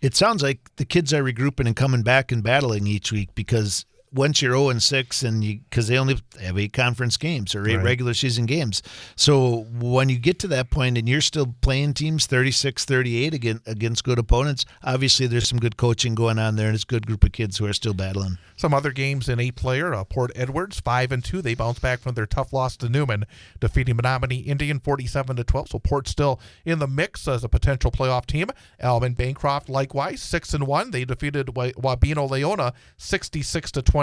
it sounds like the kids are regrouping and coming back and battling each week because once you're 0-6 and because they only have 8 conference games or 8 regular season games. So when you get to that point and you're still playing teams 36-38 against good opponents, obviously there's some good coaching going on there and it's a good group of kids who are still battling. Some other games in 8-player, Port Edwards 5-2. They bounced back from their tough loss to Newman, defeating Menominee Indian 47-12. So Port's still in the mix as a potential playoff team. Alman Bancroft likewise 6-1. They defeated Wabeno Leona 66-28.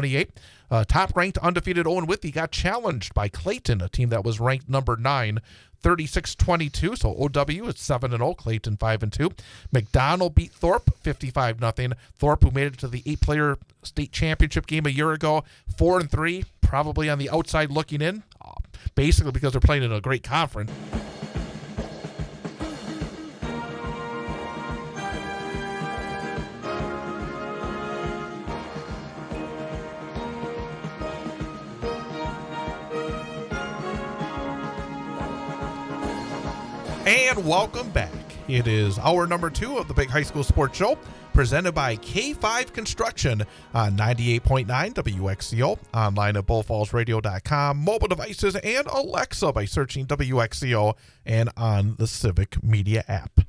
Top-ranked undefeated Owen Withee got challenged by Clayton, a team that was ranked number 9, 36-22. So OW is 7-0, Clayton 5-2. McDonald beat Thorpe 55-0. Thorpe, who made it to the 8-player state championship game a year ago, 4-3, probably on the outside looking in, basically because they're playing in a great conference. And welcome back. It is hour number 2 of the Big High School Sports Show, presented by K5 Construction on 98.9 WXCO, online at bullfallsradio.com, mobile devices, and Alexa by searching WXCO and on the Civic Media app.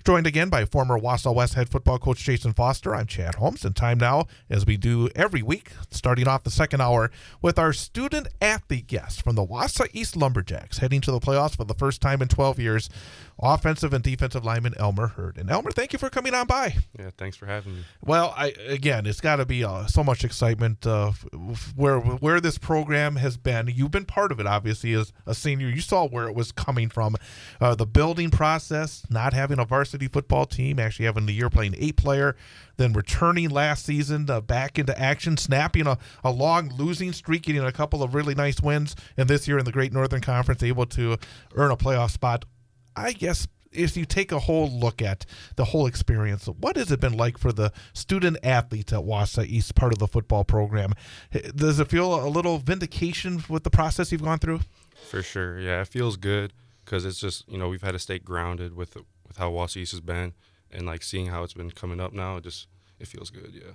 Joined again by former Wausau West head football coach Jason Foster. I'm Chad Holmes, and time now, as we do every week, starting off the second hour with our student-athlete guest from the Wausau East Lumberjacks, heading to the playoffs for the first time in 12 years, offensive and defensive lineman Elmer Heard. And Elmer, thank you for coming on by. Yeah, thanks for having me. Well, again, it's got to be so much excitement where this program has been. You've been part of it, obviously, as a senior. You saw where it was coming from. The building process, not having a varsity football team, actually having the year playing 8-player, then returning last season back into action, snapping a long losing streak, getting a couple of really nice wins, and this year in the Great Northern Conference, able to earn a playoff spot. I guess if you take a whole look at the whole experience, what has it been like for the student athletes at Wausau East, part of the football program? Does it feel a little vindication with the process you've gone through? For sure, yeah, it feels good because it's just, we've had to stay grounded with how Wausau East has been, and like seeing how it's been coming up now, it feels good, yeah.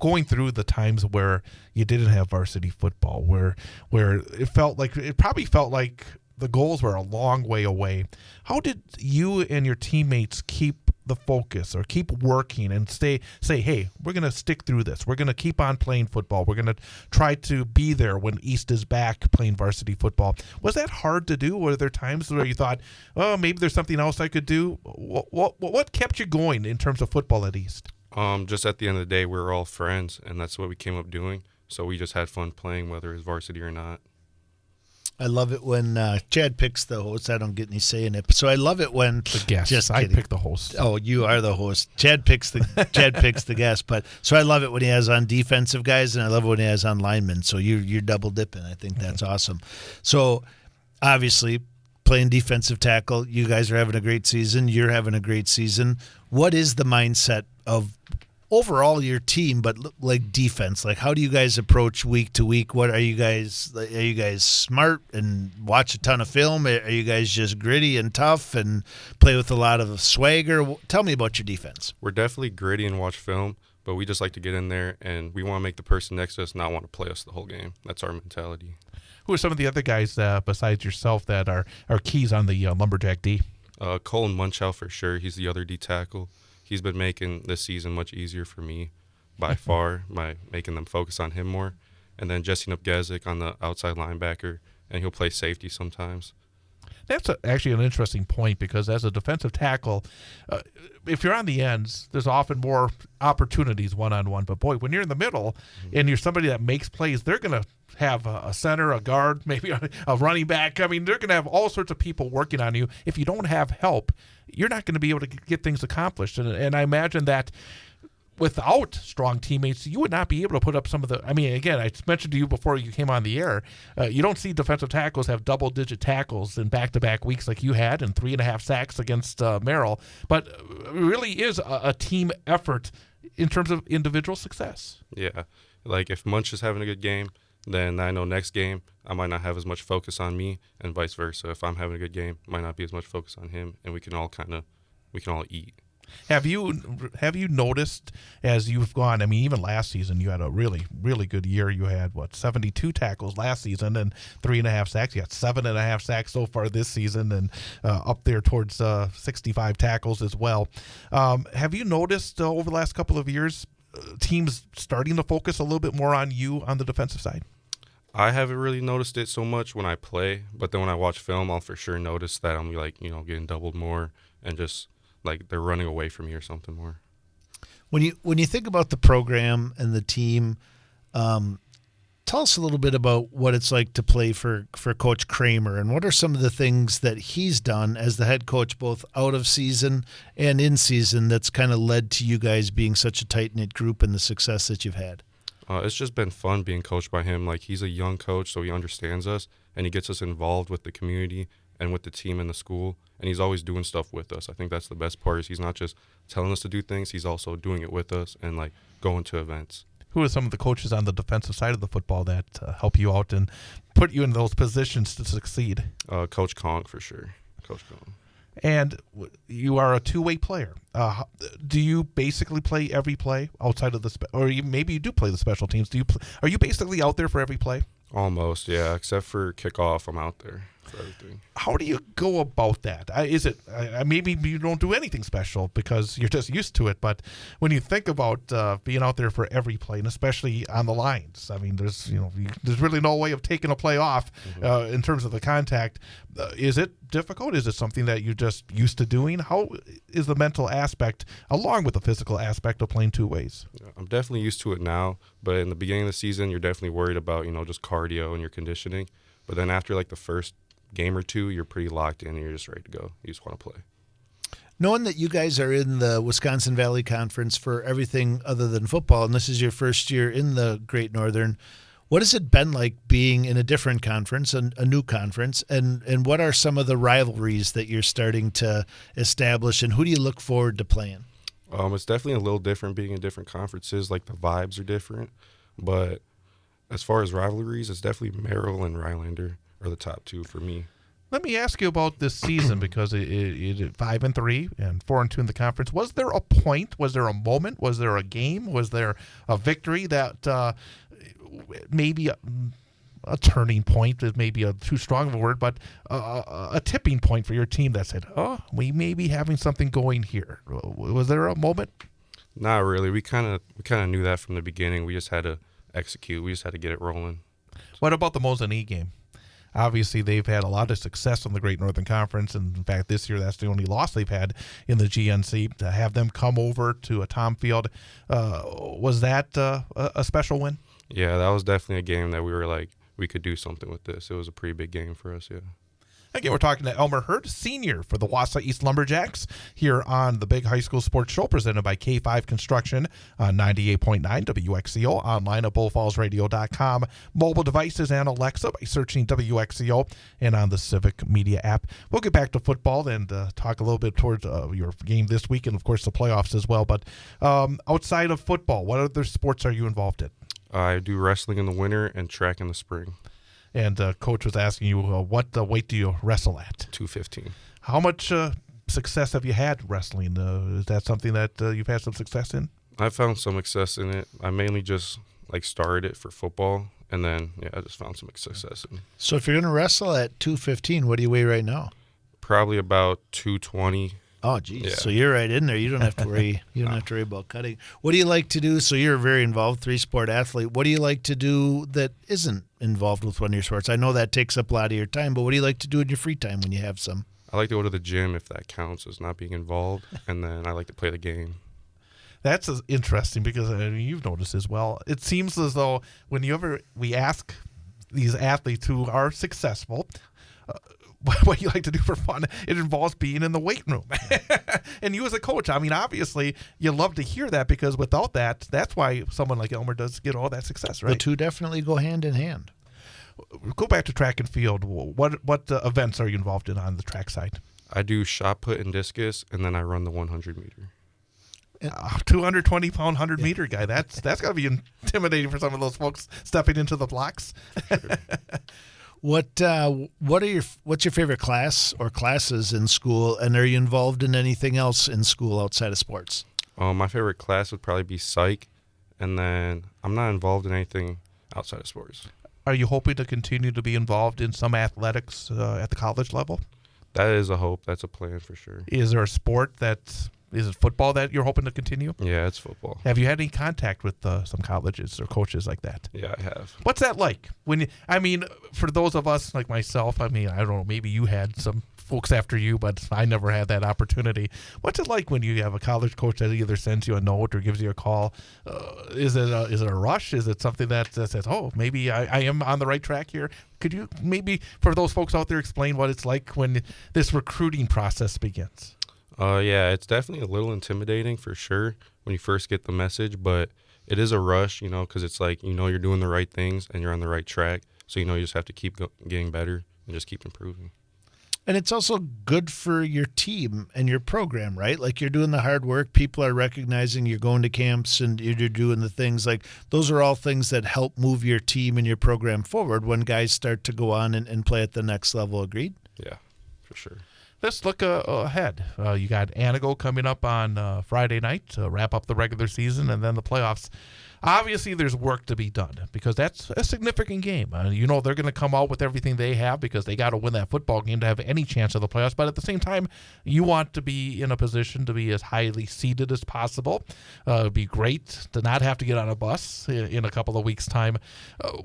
Going through the times where you didn't have varsity football, where it probably felt like the goals were a long way away. How did you and your teammates keep the focus or keep working and say, hey, we're going to stick through this. We're going to keep on playing football. We're going to try to be there when East is back playing varsity football. Was that hard to do? Were there times where you thought, oh, maybe there's something else I could do? What kept you going in terms of football at East? Just at the end of the day, we were all friends, and that's what we came up doing. So we just had fun playing, whether it's varsity or not. I love it when Chad picks the host. I don't get any say in it. So I love it when the guest. Just I kidding. pick the host. Oh, you are the host. Chad picks the guest. But so I love it when he has on defensive guys, and I love it when he has on linemen. So you're double dipping. I think that's awesome. So obviously, playing defensive tackle, you guys are having a great season. You're having a great season. What is the mindset of overall your team, but like defense? Like, how do you guys approach week to week? What are you guys? Are you guys smart and watch a ton of film? Are you guys just gritty and tough and play with a lot of swagger? Tell me about your defense. We're definitely gritty and watch film, but we just like to get in there, and we want to make the person next to us not want to play us the whole game. That's our mentality. Who are some of the other guys besides yourself that are keys on the Lumberjack D? Colin Munchow for sure. He's the other D tackle. He's been making this season much easier for me by far by making them focus on him more. And then Jesse Nupgezik on the outside linebacker, and he'll play safety sometimes. That's actually an interesting point, because as a defensive tackle, if you're on the ends, there's often more opportunities one-on-one. But, boy, when you're in the middle and you're somebody that makes plays, they're going to have a center, a guard, maybe a running back. I mean, they're going to have all sorts of people working on you. If you don't have help, you're not going to be able to get things accomplished. And I imagine that without strong teammates, you would not be able to put up some of the – I mean, again, I mentioned to you before you came on the air, you don't see defensive tackles have double-digit tackles in back-to-back weeks like you had and 3.5 sacks against Merrill. But it really is a team effort in terms of individual success. Yeah. Like, if Munch is having a good game, then I know next game I might not have as much focus on me, and vice versa. If I'm having a good game, might not be as much focus on him, and we can all eat. Have you noticed as you've gone? I mean, even last season you had a really, really good year. You had 72 tackles last season and 3.5 sacks. You got 7.5 sacks so far this season, and up there towards 65 tackles as well. Have you noticed over the last couple of years teams starting to focus a little bit more on you on the defensive side? I haven't really noticed it so much when I play, but then when I watch film, I'll for sure notice that I'm getting doubled more, and just like they're running away from me or something more. When you think about the program and the team, tell us a little bit about what it's like to play for Coach Kramer, and what are some of the things that he's done as the head coach, both out of season and in season, that's kind of led to you guys being such a tight-knit group and the success that you've had? It's just been fun being coached by him. Like, he's a young coach, so he understands us, and he gets us involved with the community and with the team and the school, and he's always doing stuff with us. I think that's the best part, is he's not just telling us to do things, he's also doing it with us and like going to events. Who are some of the coaches on the defensive side of the football that help you out and put you in those positions to succeed? Coach Kong for sure. Coach Kong. And you are a two-way player. Do you basically play every play outside of the maybe you do play the special teams? Are you basically out there for every play? Almost, yeah. Except for kickoff, I'm out there for everything. How do you go about that? Is it maybe you don't do anything special because you're just used to it? But when you think about being out there for every play, and especially on the lines, I mean, there's really no way of taking a play off in terms of the contact. Is it difficult? Is it something that you're just used to doing? How is the mental aspect along with the physical aspect of playing two ways? I'm definitely used to it now, but in the beginning of the season, you're definitely worried about just cardio and your conditioning. But then after like the first game or two, you're pretty locked in and you're just ready to go. You just want to play. Knowing that you guys are in the Wisconsin Valley Conference for everything other than football, and this is your first year in the Great Northern, what has it been like being in a different conference, a new conference, and what are some of the rivalries that you're starting to establish, and who do you look forward to playing? It's definitely a little different being in different conferences. Like, the vibes are different, but as far as rivalries, it's definitely Merrill and Rylander are the top two for me. Let me ask you about this season because it 5-3 and 4-2 in the conference. Was there a point? Was there a moment? Was there a game? Was there a victory that maybe a turning point is maybe a too strong of a word, but a tipping point for your team that said, "Oh, we may be having something going here"? Was there a moment? Not really. We kind of knew that from the beginning. We just had to execute. We just had to get it rolling. What about the Mosinee game? Obviously, they've had a lot of success in the Great Northern Conference, and in fact, this year that's the only loss they've had in the GNC. To have them come over to a Tom Field, was that a special win? Yeah, that was definitely a game that we were like, we could do something with this. It was a pretty big game for us, yeah. Again, we're talking to Elmer Heard, senior for the Wausau East Lumberjacks, here on the Big High School Sports Show, presented by K5 Construction on 98.9 WXCO, online at bullfallsradio.com, mobile devices and Alexa by searching WXCO, and on the Civic Media app. We'll get back to football and talk a little bit towards your game this week and, of course, the playoffs as well. But outside of football, what other sports are you involved in? I do wrestling in the winter and track in the spring. And Coach was asking you, what weight do you wrestle at? 215. How much success have you had wrestling? Is that something that you've had some success in? I found some success in it. I mainly just started it for football, and then I just found some success in it. So if you're going to wrestle at 215, what do you weigh right now? Probably about 220. Oh, geez. Yeah. So you're right in there. You don't have to worry. You don't have to worry about cutting. What do you like to do? So you're a very involved three-sport athlete. What do you like to do that isn't involved with one of your sports? I know that takes up a lot of your time, but what do you like to do in your free time when you have some? I like to go to the gym if that counts as not being involved, and then I like to play the game. That's interesting because you've noticed as well. It seems as though whenever we ask these athletes who are successful, what you like to do for fun, it involves being in the weight room. And you as a coach, I mean, obviously, you love to hear that because without that, that's why someone like Elmer does get all that success, right? The two definitely go hand in hand. Go back to track and field. What events are you involved in on the track side? I do shot put and discus, and then I run the 100 meter. 220-pound 100-meter guy. That's got to be intimidating for some of those folks stepping into the blocks. Sure. What's your favorite class or classes in school, and are you involved in anything else in school outside of sports? My favorite class would probably be psych, and then I'm not involved in anything outside of sports. Are you hoping to continue to be involved in some athletics at the college level? That is a hope. That's a plan for sure. Is there a sport is it football that you're hoping to continue? Yeah, it's football. Have you had any contact with some colleges or coaches like that? Yeah, I have. What's that like? For those of us like myself, I don't know, maybe you had some folks after you, but I never had that opportunity. What's it like when you have a college coach that either sends you a note or gives you a call? Is it a rush? Is it something that says, oh, maybe I am on the right track here? Could you maybe, for those folks out there, explain what it's like when this recruiting process begins? Yeah, it's definitely a little intimidating for sure when you first get the message, but it is a rush, because it's like, you're doing the right things and you're on the right track. So, you just have to keep getting better and just keep improving. And it's also good for your team and your program, right? Like you're doing the hard work. People are recognizing you're going to camps and you're doing the things like those are all things that help move your team and your program forward when guys start to go on and play at the next level. Agreed? Yeah, for sure. Let's look ahead. You got Anago coming up on Friday night to wrap up the regular season and then the playoffs. Obviously, there's work to be done because that's a significant game. They're going to come out with everything they have because they got to win that football game to have any chance of the playoffs. But at the same time, you want to be in a position to be as highly seeded as possible. It'd be great to not have to get on a bus in a couple of weeks' time.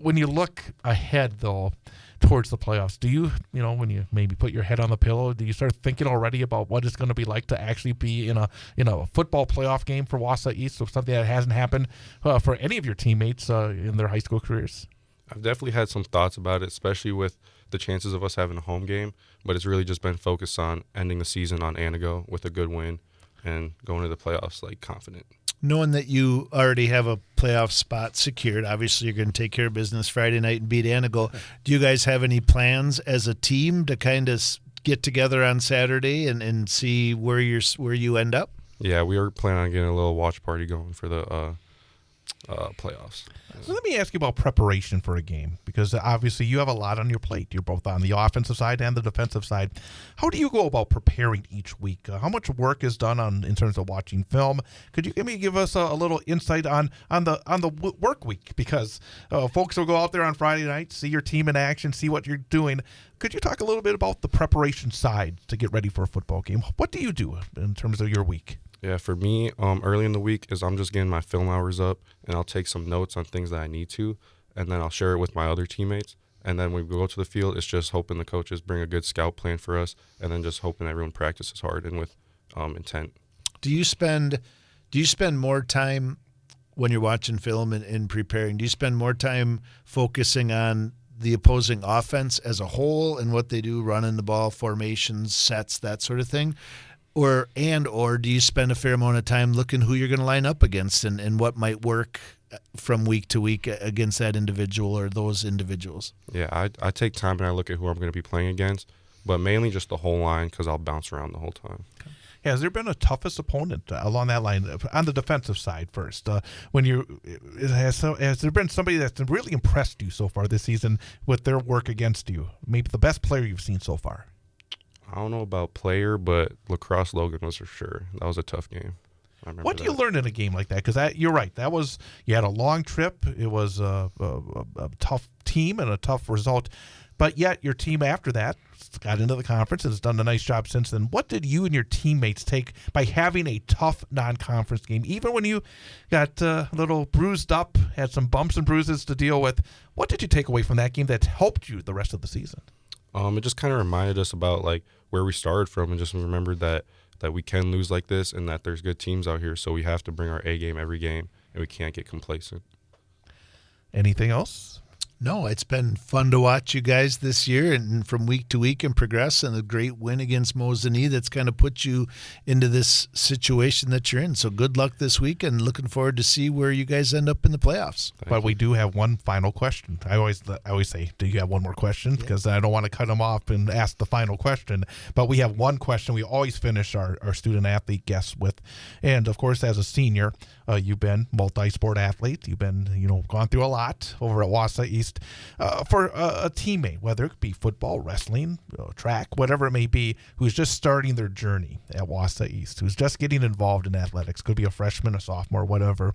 When you look ahead, though, towards the playoffs, do you, when you maybe put your head on the pillow, do you start thinking already about what it's going to be like to actually be in a football playoff game for Wausau East, or something that hasn't happened for any of your teammates in their high school careers? I've definitely had some thoughts about it, especially with the chances of us having a home game, but it's really just been focused on ending the season on Anago with a good win and going to the playoffs confident. Knowing that you already have a playoff spot secured, obviously you're going to take care of business Friday night and beat Anago. Do you guys have any plans as a team to kind of get together on Saturday and see where you end up? Yeah, we are planning on getting a little watch party going for the Playoffs. So let me ask you about preparation for a game, because obviously you have a lot on your plate. You're both on the offensive side and the defensive side. How do you go about preparing each week? How much work is done in terms of watching film? Could you give us a little insight on the work week? Because folks will go out there on Friday night, see your team in action, see what you're doing. Could you talk a little bit about the preparation side to get ready for a football game? What do you do in terms of your week? Yeah, for me, early in the week is I'm just getting my film hours up, and I'll take some notes on things that I need to, and then I'll share it with my other teammates. And then when we go to the field, it's just hoping the coaches bring a good scout plan for us, and then just hoping everyone practices hard and with intent. Do you spend more time when you're watching film and preparing? Do you spend more time focusing on the opposing offense as a whole and what they do, running the ball, formations, sets, that sort of thing? Or do you spend a fair amount of time looking who you're going to line up against and what might work from week to week against that individual or those individuals? Yeah, I take time and I look at who I'm going to be playing against, but mainly just the whole line because I'll bounce around the whole time. Yeah, has there been a toughest opponent along that line on the defensive side first? Has there been somebody that's really impressed you so far this season with their work against you? Maybe the best player you've seen so far? I don't know about player, but Lacrosse Logan was for sure. That was a tough game. What do you learn in a game like that? Because you're right. You had a long trip. It was a tough team and a tough result. But yet your team after that got into the conference and has done a nice job since then. What did you and your teammates take by having a tough non-conference game? Even when you got a little bruised up, had some bumps and bruises to deal with, what did you take away from that game that helped you the rest of the season? It just kind of reminded us about like where we started from, and just remembered that we can lose like this and that there's good teams out here. So we have to bring our A game every game, and we can't get complacent. Anything else? No, it's been fun to watch you guys this year and from week to week and progress, and a great win against Mosinee that's kind of put you into this situation that you're in. So good luck this week, and looking forward to see where you guys end up in the playoffs. But we do have one final question. I always say, do you have one more question? Because I don't want to cut them off and ask the final question. But we have one question we always finish our student athlete guests with. And, of course, as a senior, you've been multi-sport athlete. You've been, gone through a lot over at Wausau East. For a teammate, whether it be football, wrestling, track, whatever it may be, who's just starting their journey at Wausau East, who's just getting involved in athletics, could be a freshman, a sophomore, whatever,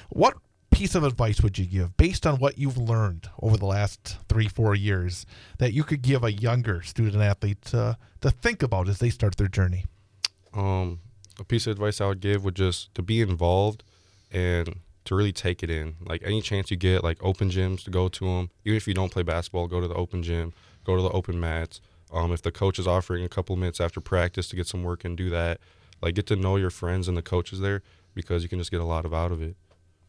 what piece of advice would you give based on what you've learned over the last 3-4 years that you could give a younger student athlete to think about as they start their journey? A piece of advice I would give would just to be involved and to really take it in. Like any chance you get, like open gyms, to go to them. Even if you don't play basketball, go to the open gym, go to the open mats. If the coach is offering a couple minutes after practice to get some work in, do that. Like get to know your friends and the coaches there, because you can just get a lot out of it.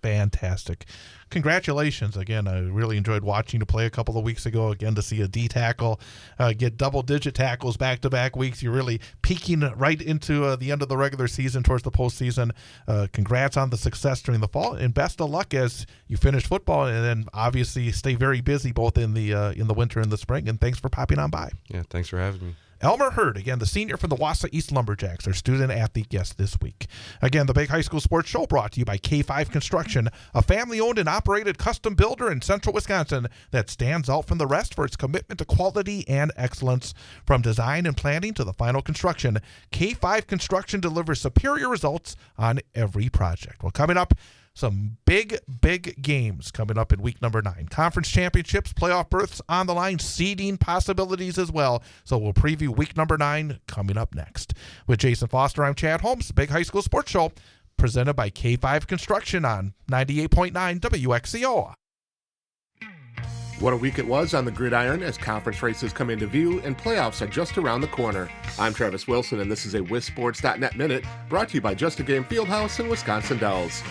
Fantastic. Congratulations. Again, I really enjoyed watching you play a couple of weeks ago. Again, to see a D tackle get double-digit tackles back-to-back weeks. You're really peaking right into the end of the regular season towards the postseason. Congrats on the success during the fall, and best of luck as you finish football, and then obviously stay very busy both in the winter and the spring. And thanks for popping on by. Yeah, thanks for having me. Elmer Heard, again, the senior from the Wausau East Lumberjacks, our student-athlete guest this week. Again, the Big High School Sports Show brought to you by K5 Construction, a family-owned and operated custom builder in central Wisconsin that stands out from the rest for its commitment to quality and excellence. From design and planning to the final construction, K5 Construction delivers superior results on every project. Well, coming up, some big games coming up in week number 9. Conference championships, playoff berths on the line, seeding possibilities as well. So we'll preview week number 9 coming up next. With Jason Foster, I'm Chad Holmes, the Big High School Sports Show, presented by K5 Construction on 98.9 WXCO. What a week it was on the gridiron as conference races come into view and playoffs are just around the corner. I'm Travis Wilson, and this is a WisSports.net Minute brought to you by Just a Game Fieldhouse in Wisconsin Dells.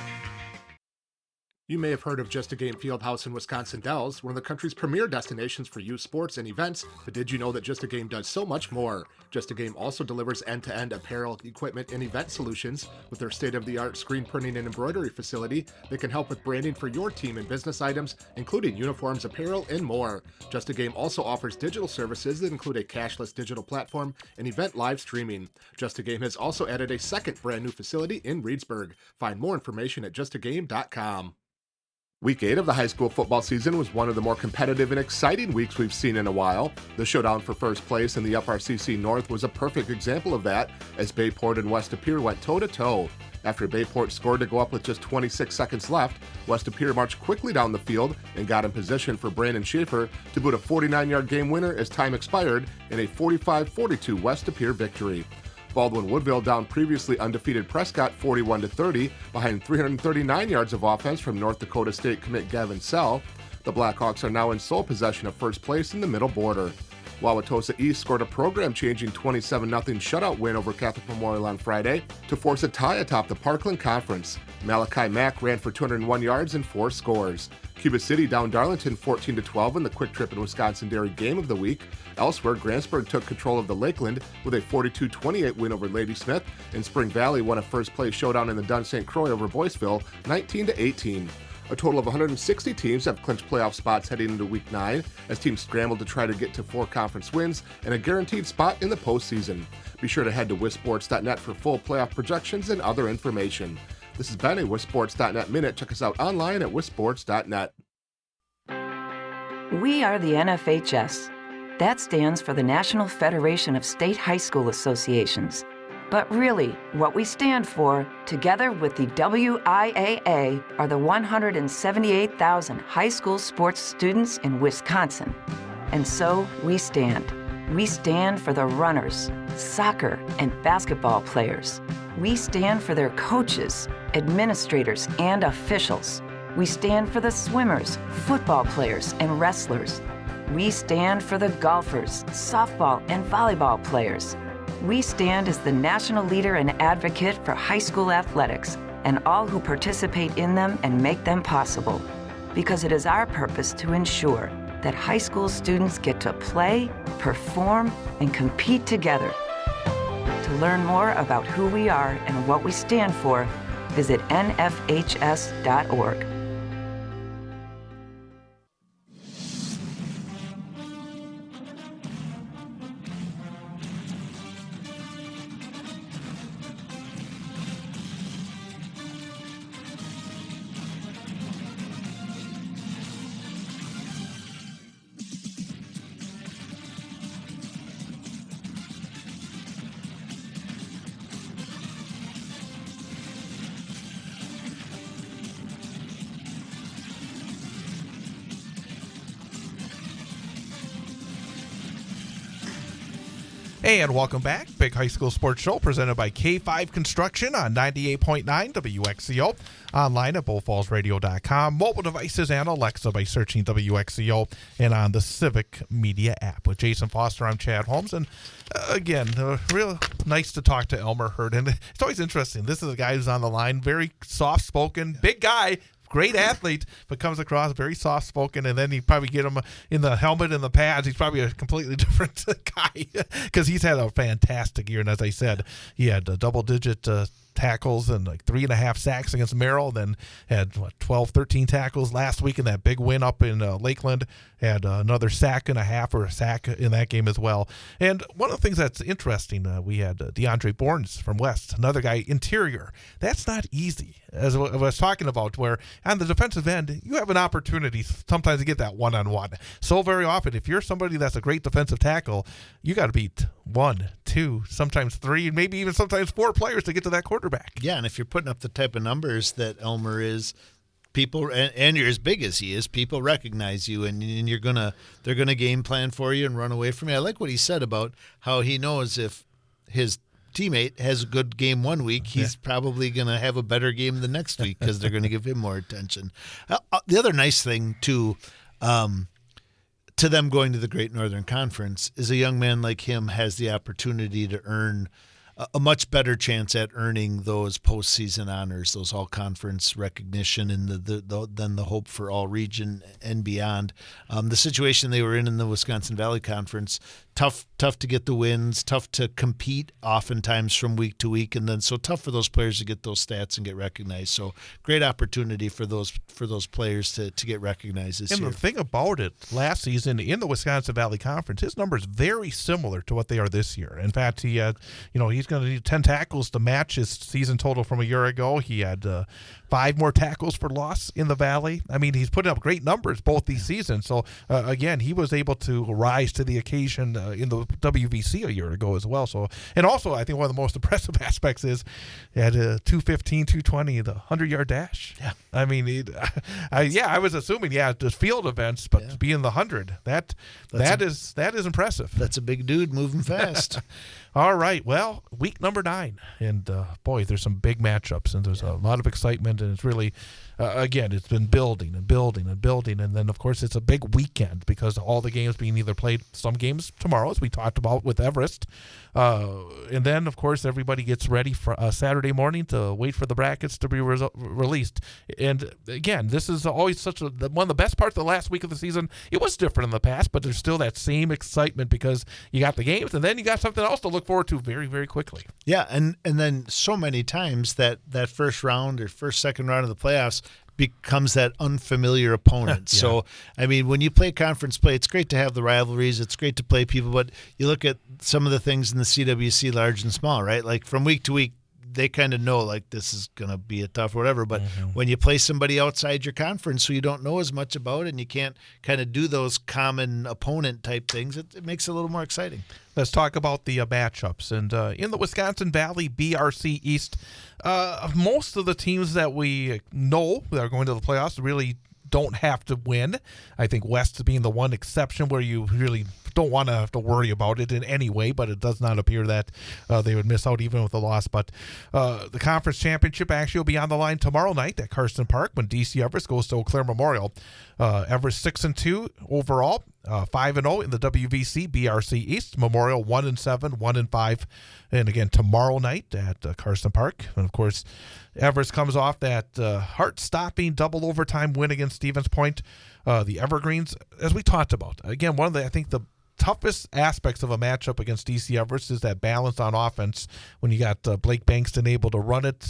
You may have heard of Just a Game Fieldhouse in Wisconsin Dells, one of the country's premier destinations for youth sports and events, but did you know that Just a Game does so much more? Just a Game also delivers end-to-end apparel, equipment, and event solutions. With their state-of-the-art screen printing and embroidery facility, they can help with branding for your team and business items, including uniforms, apparel, and more. Just a Game also offers digital services that include a cashless digital platform and event live streaming. Just a Game has also added a second brand new facility in Reedsburg. Find more information at justagame.com. Week 8 of the high school football season was one of the more competitive and exciting weeks we've seen in a while. The showdown for first place in the FRCC North was a perfect example of that, as Bayport and West Appear went toe-to-toe. After Bayport scored to go up with just 26 seconds left, West Appear marched quickly down the field and got in position for Brandon Schaefer to boot a 49-yard game winner as time expired in a 45-42 West Appear victory. Baldwin-Woodville downed previously undefeated Prescott 41-30 behind 339 yards of offense from North Dakota State commit Gavin Sell. The Blackhawks are now in sole possession of first place in the middle border. Wauwatosa East scored a program-changing 27-0 shutout win over Catholic Memorial on Friday to force a tie atop the Parkland Conference. Malachi Mack ran for 201 yards and 4 scores. Cuba City downed Darlington 14-12 in the Quick Trip in Wisconsin Dairy game of the week. Elsewhere, Grantsburg took control of the Lakeland with a 42-28 win over Ladysmith, and Spring Valley won a first-place showdown in the Dunn St. Croix over Boyceville 19-18. A total of 160 teams have clinched playoff spots heading into Week 9 as teams scramble to try to get to 4 conference wins and a guaranteed spot in the postseason. Be sure to head to wissports.net for full playoff projections and other information. This has been a wissports.net Minute. Check us out online at wissports.net. We are the NFHS. That stands for the National Federation of State High School Associations. But really, what we stand for, together with the WIAA, are the 178,000 high school sports students in Wisconsin. And so we stand. We stand for the runners, soccer and basketball players. We stand for their coaches, administrators, and officials. We stand for the swimmers, football players, and wrestlers. We stand for the golfers, softball, and volleyball players. We stand as the national leader and advocate for high school athletics and all who participate in them and make them possible, because it is our purpose to ensure that high school students get to play, perform, and compete together. To learn more about who we are and what we stand for, visit nfhs.org. And welcome back. Big High School Sports Show presented by K5 Construction on 98.9 WXCO. Online at bullfallsradio.com. Mobile devices and Alexa by searching WXCO, and on the Civic Media app. With Jason Foster, I'm Chad Holmes. And again, real nice to talk to Elmer Heard. And it's always interesting. This is a guy who's on the line, very soft-spoken, big guy. Great athlete, but comes across very soft-spoken, and then you probably get him in the helmet and the pads. He's probably a completely different guy because he's had a fantastic year. And as I said, he had double-digit tackles and like 3.5 sacks against Merrill, then had 12, 13 tackles last week in that big win up in Lakeland, had another sack and a half or a sack in that game as well. And one of the things that's interesting, we had DeAndre Bournes from West, another guy, interior. That's not easy, as I was talking about, where on the defensive end, you have an opportunity sometimes to get that one-on-one. So very often, if you're somebody that's a great defensive tackle, you got to beat 1, 2, sometimes 3, maybe even sometimes 4 players to get to that quarterback. Yeah, and if you're putting up the type of numbers that Elmer is, people, and you're as big as he is, people recognize you, and they're gonna game plan for you and run away from you. I like what he said about how he knows if his teammate has a good game one week, he's probably going to have a better game the next week because they're going to give him more attention. The other nice thing, too, to them going to the Great Northern Conference is a young man like him has the opportunity to earn a much better chance at earning those postseason honors, those all-conference recognition, and then the hope for all-region and beyond. The situation they were in the Wisconsin Valley Conference, tough to get the wins, tough to compete oftentimes from week to week, and then so tough for those players to get those stats and get recognized. So great opportunity for those players to get recognized this year. And the thing about it, last season in the Wisconsin Valley Conference, his numbers very similar to what they are this year. In fact, he's going to need 10 tackles to match his season total from a year ago. He had 5 more tackles for loss in the Valley. I mean, he's putting up great numbers both these seasons. So, again, he was able to rise to the occasion in the WVC a year ago as well. So, and also, I think one of the most impressive aspects is he had a 215, 220, the 100-yard dash. Yeah. I mean, I was assuming, just field events, but to be in the 100, that is impressive. That's a big dude moving fast. All right, well, week number 9, and boy, there's some big matchups, and there's a lot of excitement, and it's really, again, it's been building and building and building, and then, of course, it's a big weekend because all the games being either played, some games tomorrow, as we talked about with Everest, and then, of course, everybody gets ready for Saturday morning to wait for the brackets to be released, and again, this is always one of the best parts of the last week of the season. It was different in the past, but there's still that same excitement because you got the games, and then you got something else to look forward to very, very quickly. Yeah, and then so many times that first round or second round of the playoffs becomes that unfamiliar opponent. So, I mean, when you play conference play, it's great to have the rivalries. It's great to play people, but you look at some of the things in the CWC, large and small, right? Like from week to week, they kind of know like this is going to be a tough whatever. But when you play somebody outside your conference who you don't know as much about and you can't kind of do those common opponent type things, it makes it a little more exciting. Let's talk about the matchups. And in the Wisconsin Valley BRC East, most of the teams that we know that are going to the playoffs really don't have to win. I think West being the one exception where you really don't want to have to worry about it in any way, but it does not appear that they would miss out even with a loss. But the conference championship actually will be on the line tomorrow night at Karsten Park when DC Everest goes to Eau Claire Memorial. Everest 6-2 overall, 5-0 in the WVC BRC East. Memorial 1-7, 1-5, and again tomorrow night at Karsten Park. And of course, Everest comes off that heart-stopping double overtime win against Stevens Point. The Evergreens, as we talked about, again, one of the toughest aspects of a matchup against DC Everest is that balance on offense when you got Blake Bankston able to run it,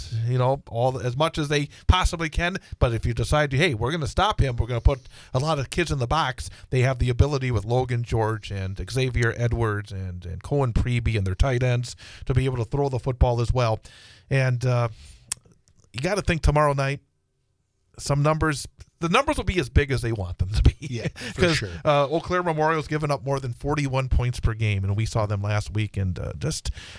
as much as they possibly can. But if you decide, hey, we're going to stop him, we're going to put a lot of kids in the box, they have the ability with Logan George and Xavier Edwards and Cohen Preby and their tight ends to be able to throw the football as well. And you got to think tomorrow night, the numbers will be as big as they want them to be. Yeah, for because sure. Eau Claire Memorial's given up more than 41 points per game, and we saw them last week. And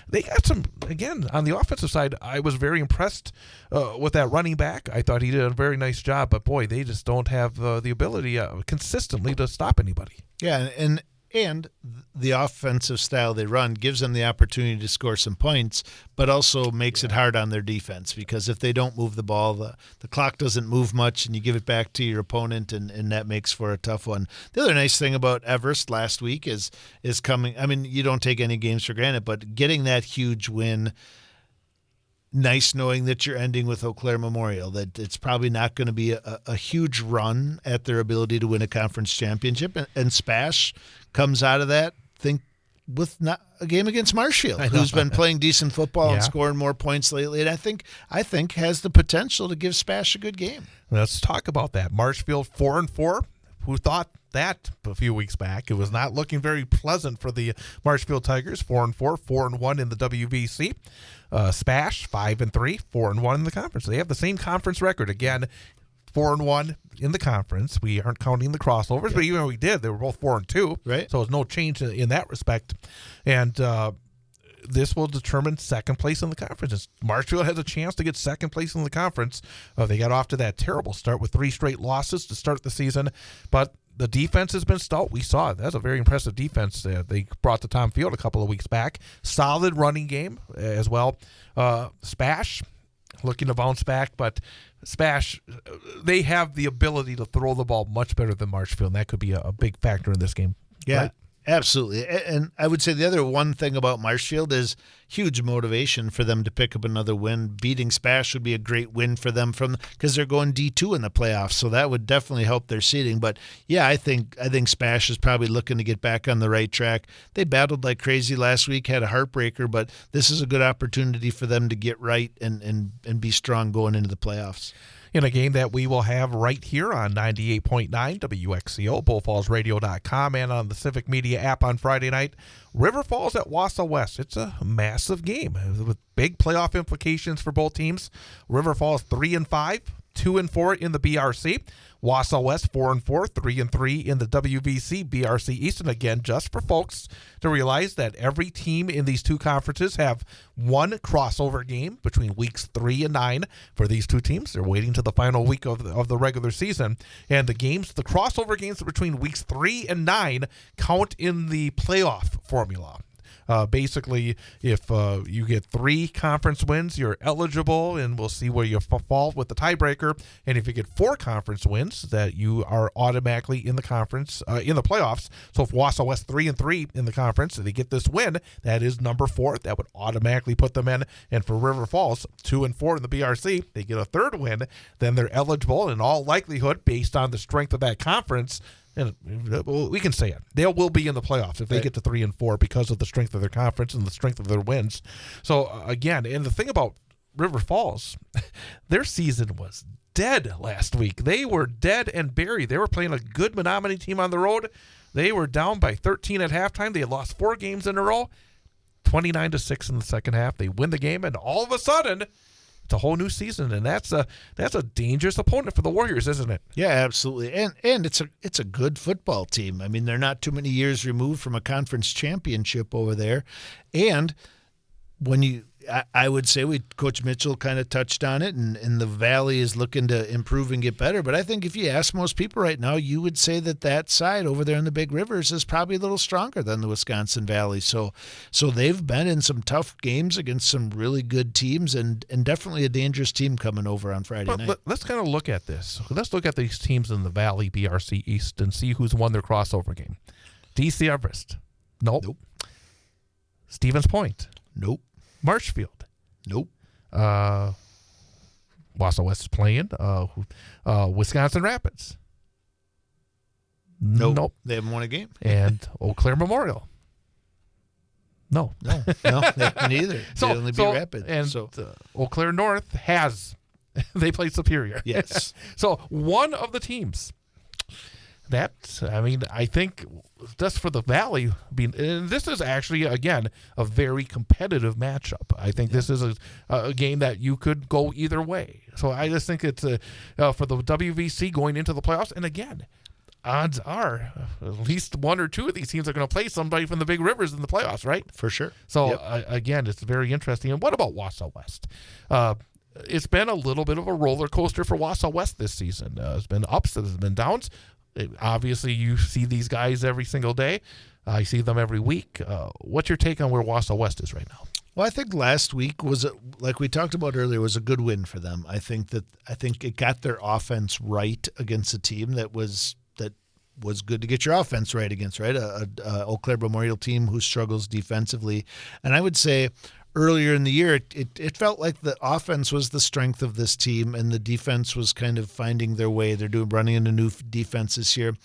they got some, again, on the offensive side, I was very impressed with that running back. I thought he did a very nice job, but boy, they just don't have the ability consistently to stop anybody. Yeah, and the offensive style they run gives them the opportunity to score some points, but also makes it hard on their defense because if they don't move the ball, the clock doesn't move much and you give it back to your opponent, and that makes for a tough one. The other nice thing about Everest last week is coming. I mean, you don't take any games for granted, but getting that huge win, nice knowing that you're ending with Eau Claire Memorial, that it's probably not going to be a huge run at their ability to win a conference championship. And SPASH comes out of that, with not a game against Marshfield, who's been playing decent football and scoring more points lately. And I think has the potential to give SPASH a good game. Let's talk about that. Marshfield 4-4. Who thought that a few weeks back? It was not looking very pleasant for the Marshfield Tigers. 4-4, 4-1 in the WVC. SPASH 5-3, 4-1 in the conference. They have the same conference record again. 4-1 in the conference. We aren't counting the crossovers, but even though we did, they were both 4-2. Right. So there's no change in that respect. And this will determine second place in the conference. Marshfield has a chance to get second place in the conference. They got off to that terrible start with 3 straight losses to start the season, but the defense has been stout. We saw it. That's a very impressive defense. They brought to Tom Field a couple of weeks back. Solid running game as well. SPASH looking to bounce back, but SPASH, they have the ability to throw the ball much better than Marshfield, and that could be a big factor in this game. Yeah, right? Absolutely. And I would say the other one thing about Marshfield is huge motivation for them to pick up another win. Beating SPASH would be a great win for them because they're going D2 in the playoffs, so that would definitely help their seeding. But yeah, I think SPASH is probably looking to get back on the right track. They battled like crazy last week, had a heartbreaker, but this is a good opportunity for them to get right and be strong going into the playoffs. in a game that we will have right here on 98.9 WXCO, bullfallsradio.com, and on the Civic Media app on Friday night. River Falls at Wausau West. It's a massive game with big playoff implications for both teams. River Falls 3-5, 2-4 in the BRC. Wausau West 4-4, 3-3 in the WVC BRC East. And again, just for folks to realize that every team in these two conferences have one crossover game between weeks 3 and 9 for these two teams. They're waiting to the final week of the regular season. And the crossover games between weeks 3 and 9 count in the playoff formula. Basically, if you get 3 conference wins, you're eligible, and we'll see where you fall with the tiebreaker. And if you get 4 conference wins, that you are automatically in the conference, in the playoffs. So if Wausau West 3-3 in the conference, and they get this win, that is number 4. That would automatically put them in. And for River Falls, 2-4 in the BRC, they get a 3rd win, then they're eligible in all likelihood, based on the strength of that conference. And we can say it. They will be in the playoffs if they get to 3-4 because of the strength of their conference and the strength of their wins. So, again, and the thing about River Falls, their season was dead last week. They were dead and buried. They were playing a good Menominee team on the road. They were down by 13 at halftime. They had lost 4 games in a row, 29-6 in the second half. They win the game, and all of a sudden, it's a whole new season, and that's a dangerous opponent for the Warriors, isn't it? Yeah, absolutely. And it's a good football team. I mean, they're not too many years removed from a conference championship over there. And when I would say Coach Mitchell kind of touched on it, and the Valley is looking to improve and get better. But I think if you ask most people right now, you would say that side over there in the Big Rivers is probably a little stronger than the Wisconsin Valley. So they've been in some tough games against some really good teams, and definitely a dangerous team coming over on Friday night. Let's kind of look at this. Let's look at these teams in the Valley BRC East and see who's won their crossover game. DC Everest. Nope. Stevens Point. Nope. Marshfield. Nope. Wausau West is playing. Wisconsin Rapids. Nope. They haven't won a game. And Eau Claire Memorial. No, they haven't either. They only beat Rapids. And Eau Claire North has. They play Superior. Yes. So one of the teams. I think just for the Valley, and this is actually, again, a very competitive matchup. I think this is a game that you could go either way. So I just think it's for the WVC going into the playoffs. And again, odds are at least 1 or 2 of these teams are going to play somebody from the Big Rivers in the playoffs, right? For sure. So, again, it's very interesting. And what about Wausau West? It's been a little bit of a roller coaster for Wausau West this season. There's been ups, there's been downs. Obviously, you see these guys every single day. I see them every week. What's your take on where Wausau West is right now? Well, I think last week was, like we talked about earlier, was a good win for them. I think it got their offense right against a team that was good to get your offense right against, right? A Eau Claire Memorial team who struggles defensively. And I would say earlier in the year, it felt like the offense was the strength of this team, and the defense was kind of finding their way. They're running into new defense this year.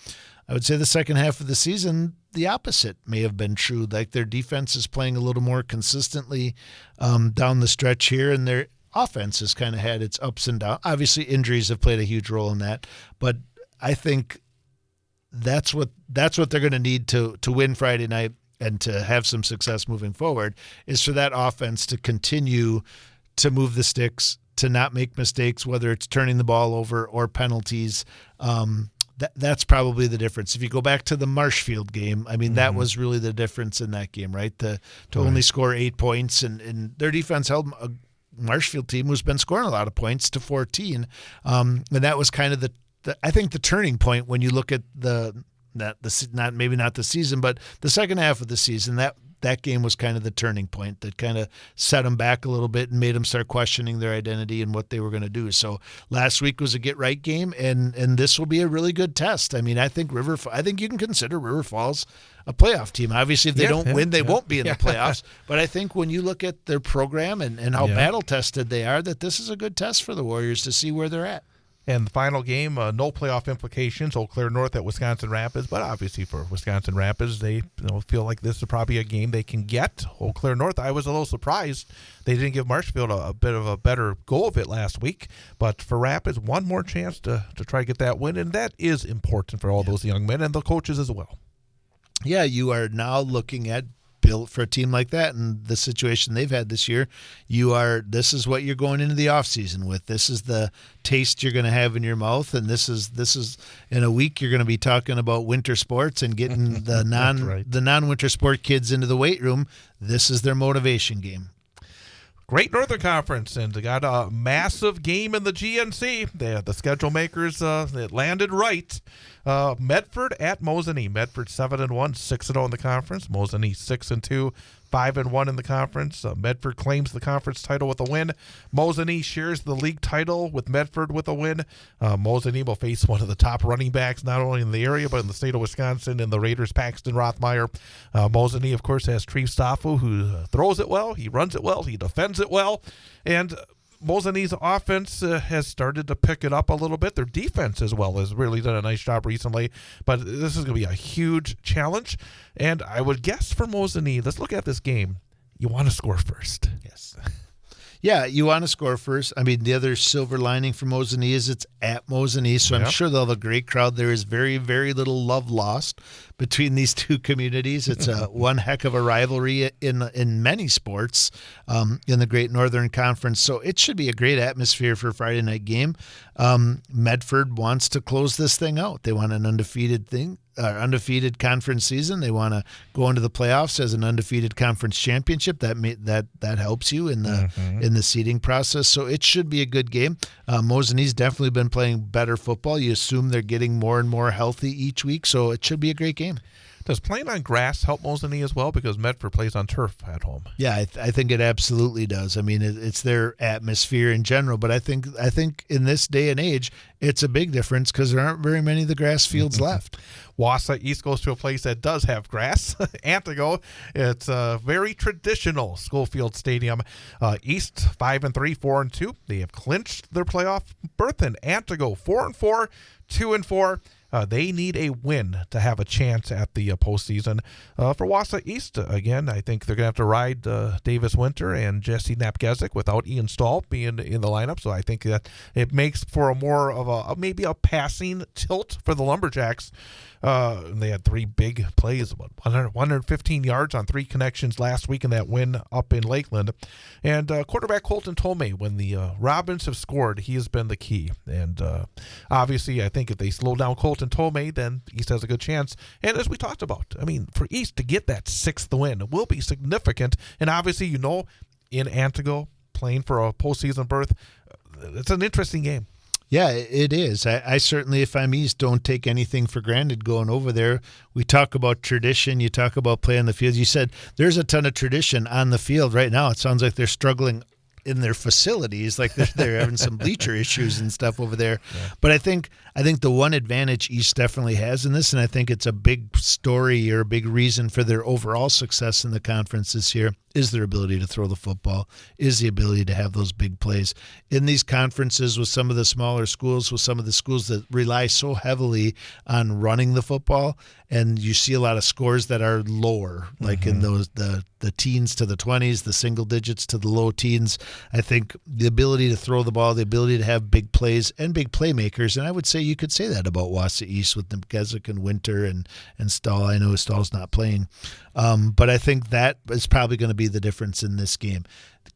I would say the second half of the season, the opposite may have been true. Like their defense is playing a little more consistently down the stretch here, and their offense has kind of had its ups and downs. Obviously, injuries have played a huge role in that, but I think that's what they're going to need to win Friday night and to have some success moving forward, is for that offense to continue to move the sticks, to not make mistakes, whether it's turning the ball over or penalties. That's probably the difference. If you go back to the Marshfield game, I mean, that was really the difference in that game, right? To only score 8 points, and their defense held a Marshfield team who's been scoring a lot of points to 14. And that was kind of I think the turning point when you look at not the season, but the second half of the season. That game was kind of the turning point that kind of set them back a little bit and made them start questioning their identity and what they were going to do. So last week was a get-right game, and this will be a really good test. I mean, I think you can consider River Falls a playoff team. Obviously, if they don't win, they won't be in the playoffs. But I think when you look at their program and how battle-tested they are, that this is a good test for the Warriors to see where they're at. And the final game, no playoff implications. Eau Claire North at Wisconsin Rapids, but obviously for Wisconsin Rapids, they feel like this is probably a game they can get. Eau Claire North, I was a little surprised they didn't give Marshfield a bit of a better go of it last week. But for Rapids, one more chance to try to get that win, and that is important for all those young men and the coaches as well. Yeah, you are now looking at built for a team like that and the situation they've had this year. This is what you're going into the offseason with. This is the taste you're going to have in your mouth, and this is in a week you're going to be talking about winter sports and getting the non-winter sport kids into the weight room. This is their motivation game. Great Northern Conference, and they got a massive game in the GNC. The schedule makers it landed right. Medford at Mosinee. Medford 7-1, 6-0 in the conference. Mosinee 6-2, 5-1 in the conference. Medford claims the conference title with a win. Mosinee shares the league title with Medford with a win. Mosinee will face one of the top running backs not only in the area but in the state of Wisconsin in the Raiders, Paxton Rothmeyer. Mosinee, of course, has Treve Stoffel, who throws it well, he runs it well, he defends it well, and Mosinee's offense has started to pick it up a little bit. Their defense as well has really done a nice job recently, but this is going to be a huge challenge. And I would guess for Mosinee, let's look at this game. You want to score first. Yes. Yeah, you want to score first. I mean, the other silver lining for Mosinee is it's at Mosinee, so I'm sure they'll have a great crowd. There is very, very little love lost between these two communities. It's one heck of a rivalry in many sports in the Great Northern Conference, so it should be a great atmosphere for a Friday night game. Medford wants to close this thing out. They want an undefeated conference season. They want to go into the playoffs as an undefeated conference championship. That helps you in the seeding process. So it should be a good game. Mosinee's definitely been playing better football. You assume they're getting more and more healthy each week, so it should be a great game. Does playing on grass help Mosinee as well? Because Medford plays on turf at home. Yeah, I think it absolutely does. I mean, it's their atmosphere in general, but I think in this day and age, it's a big difference because there aren't very many of the grass fields left. Wausau East goes to a place that does have grass. Antigo, it's a very traditional Schofield Stadium. East 5-3, 4-2. They have clinched their playoff berth. And Antigo 4-4, 2-4. They need a win to have a chance at the postseason. For Wausau East, again, I think they're going to have to ride Davis Winter and Jesse Napgezik without Ian Stahl being in the lineup. So I think that it makes for a more of maybe a passing tilt for the Lumberjacks. They had three big plays, about 115 yards on three connections last week in that win up in Lakeland. And quarterback Colton Tomei, when the Robins have scored, he has been the key. And obviously, I think if they slow down Colton Tomei, then East has a good chance. And as we talked about, I mean, for East to get that sixth win will be significant. And obviously, in Antigo, playing for a postseason berth, it's an interesting game. Yeah, it is. I certainly, if I'm East, don't take anything for granted going over there. We talk about tradition. You talk about playing the field. You said there's a ton of tradition on the field right now. It sounds like they're struggling in their facilities, like they're having some bleacher issues and stuff over there. Yeah. But I think the one advantage East definitely has in this, and I think it's a big story or a big reason for their overall success in the conference this year, is their ability to throw the football, is the ability to have those big plays. In these conferences with some of the smaller schools, with some of the schools that rely so heavily on running the football, and you see a lot of scores that are lower, like in those the teens to the 20s, the single digits to the low teens. I think the ability to throw the ball, the ability to have big plays and big playmakers, and I would say you could say that about Wausau East with Napgezik and Winter and Stahl. I know Stahl's not playing. But I think that is probably going to be the difference in this game,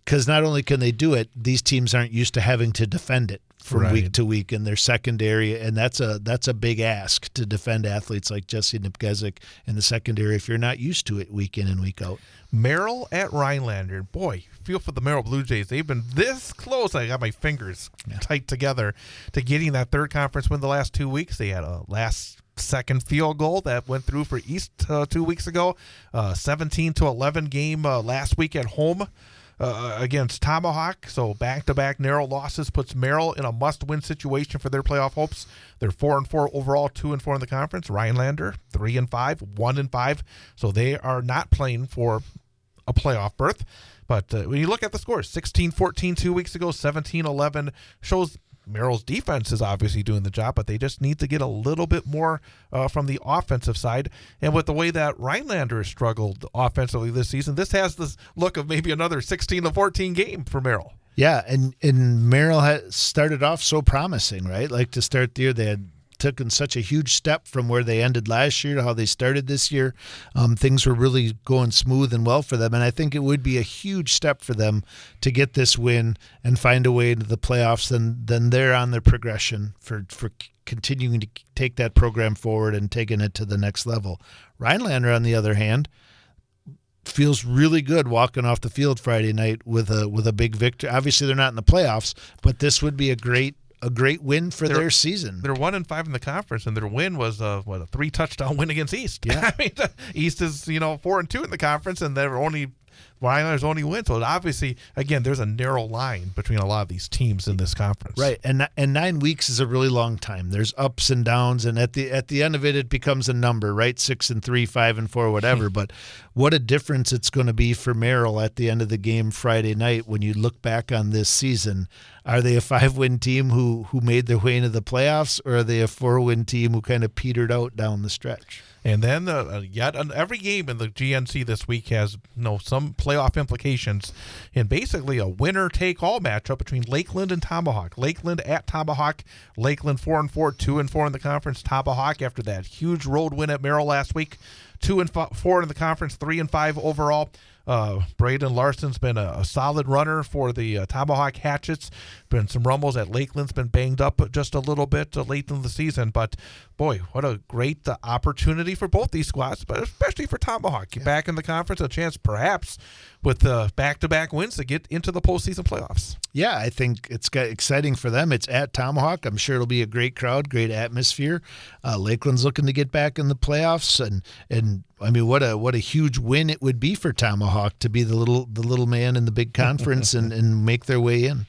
because not only can they do it, these teams aren't used to having to defend it from week to week in their secondary, and that's a big ask to defend athletes like Jesse Napgezik in the secondary if you're not used to it week in and week out. Merrill at Rhinelander. Boy, feel for the Merrill Blue Jays. They've been this close. I got my fingers tight together to getting that third conference win the last 2 weeks. They had a second field goal that went through for East 2 weeks ago. 17-11 game last week at home against Tomahawk. So back-to-back narrow losses puts Merrill in a must-win situation for their playoff hopes. They're 4-4 overall, 2-4 in the conference. Rhinelander 3-5, 1-5. So they are not playing for a playoff berth. But when you look at the scores, 16-14 2 weeks ago, 17-11 shows Merrill's defense is obviously doing the job, but they just need to get a little bit more from the offensive side. And with the way that Rhinelander has struggled offensively this season, this has the look of maybe another 16-14 game for Merrill. Yeah, and Merrill had started off so promising, right? Like to start the year, they had taken such a huge step from where they ended last year to how they started this year. Things were really going smooth and well for them, and I think it would be a huge step for them to get this win and find a way into the playoffs. Then they're on their progression for continuing to take that program forward and taking it to the next level. Rhinelander, on the other hand, feels really good walking off the field Friday night with a big victory. Obviously, they're not in the playoffs, but this would be a great win for their season. They're 1-5 in the conference, and their win was a 3-touchdown win against East. Yeah. I mean, East is 4-2 in the conference, and they're Rhinelander's only win. So obviously, again, there's a narrow line between a lot of these teams in this conference. Right, and 9 weeks is a really long time. There's ups and downs, and at the end of it, it becomes a number, right? 6-3, 5-4, whatever. But what a difference it's going to be for Merrill at the end of the game Friday night when you look back on this season. Are they a 5-win team who made their way into the playoffs, or are they a 4-win team who kind of petered out down the stretch? And then every game in the GNC this week has some playoff implications, and basically a winner-take-all matchup between Lakeland and Tomahawk. Lakeland at Tomahawk. Lakeland 4-4, 2-4 in the conference. Tomahawk, after that huge road win at Merrill last week, 2-4 in the conference, 3-5 overall. Braden Larson's been a solid runner for the Tomahawk Hatchets. Been some rumbles that Lakeland's been banged up just a little bit late in the season. But, boy, what a great opportunity for both these squads, but especially for Tomahawk. You're back in the conference, a chance perhaps with back-to-back wins to get into the postseason playoffs. Yeah, I think it's exciting for them. It's at Tomahawk. I'm sure it'll be a great crowd, great atmosphere. Lakeland's looking to get back in the playoffs, and I mean, what a huge win it would be for Tomahawk to be the little man in the big conference and make their way in.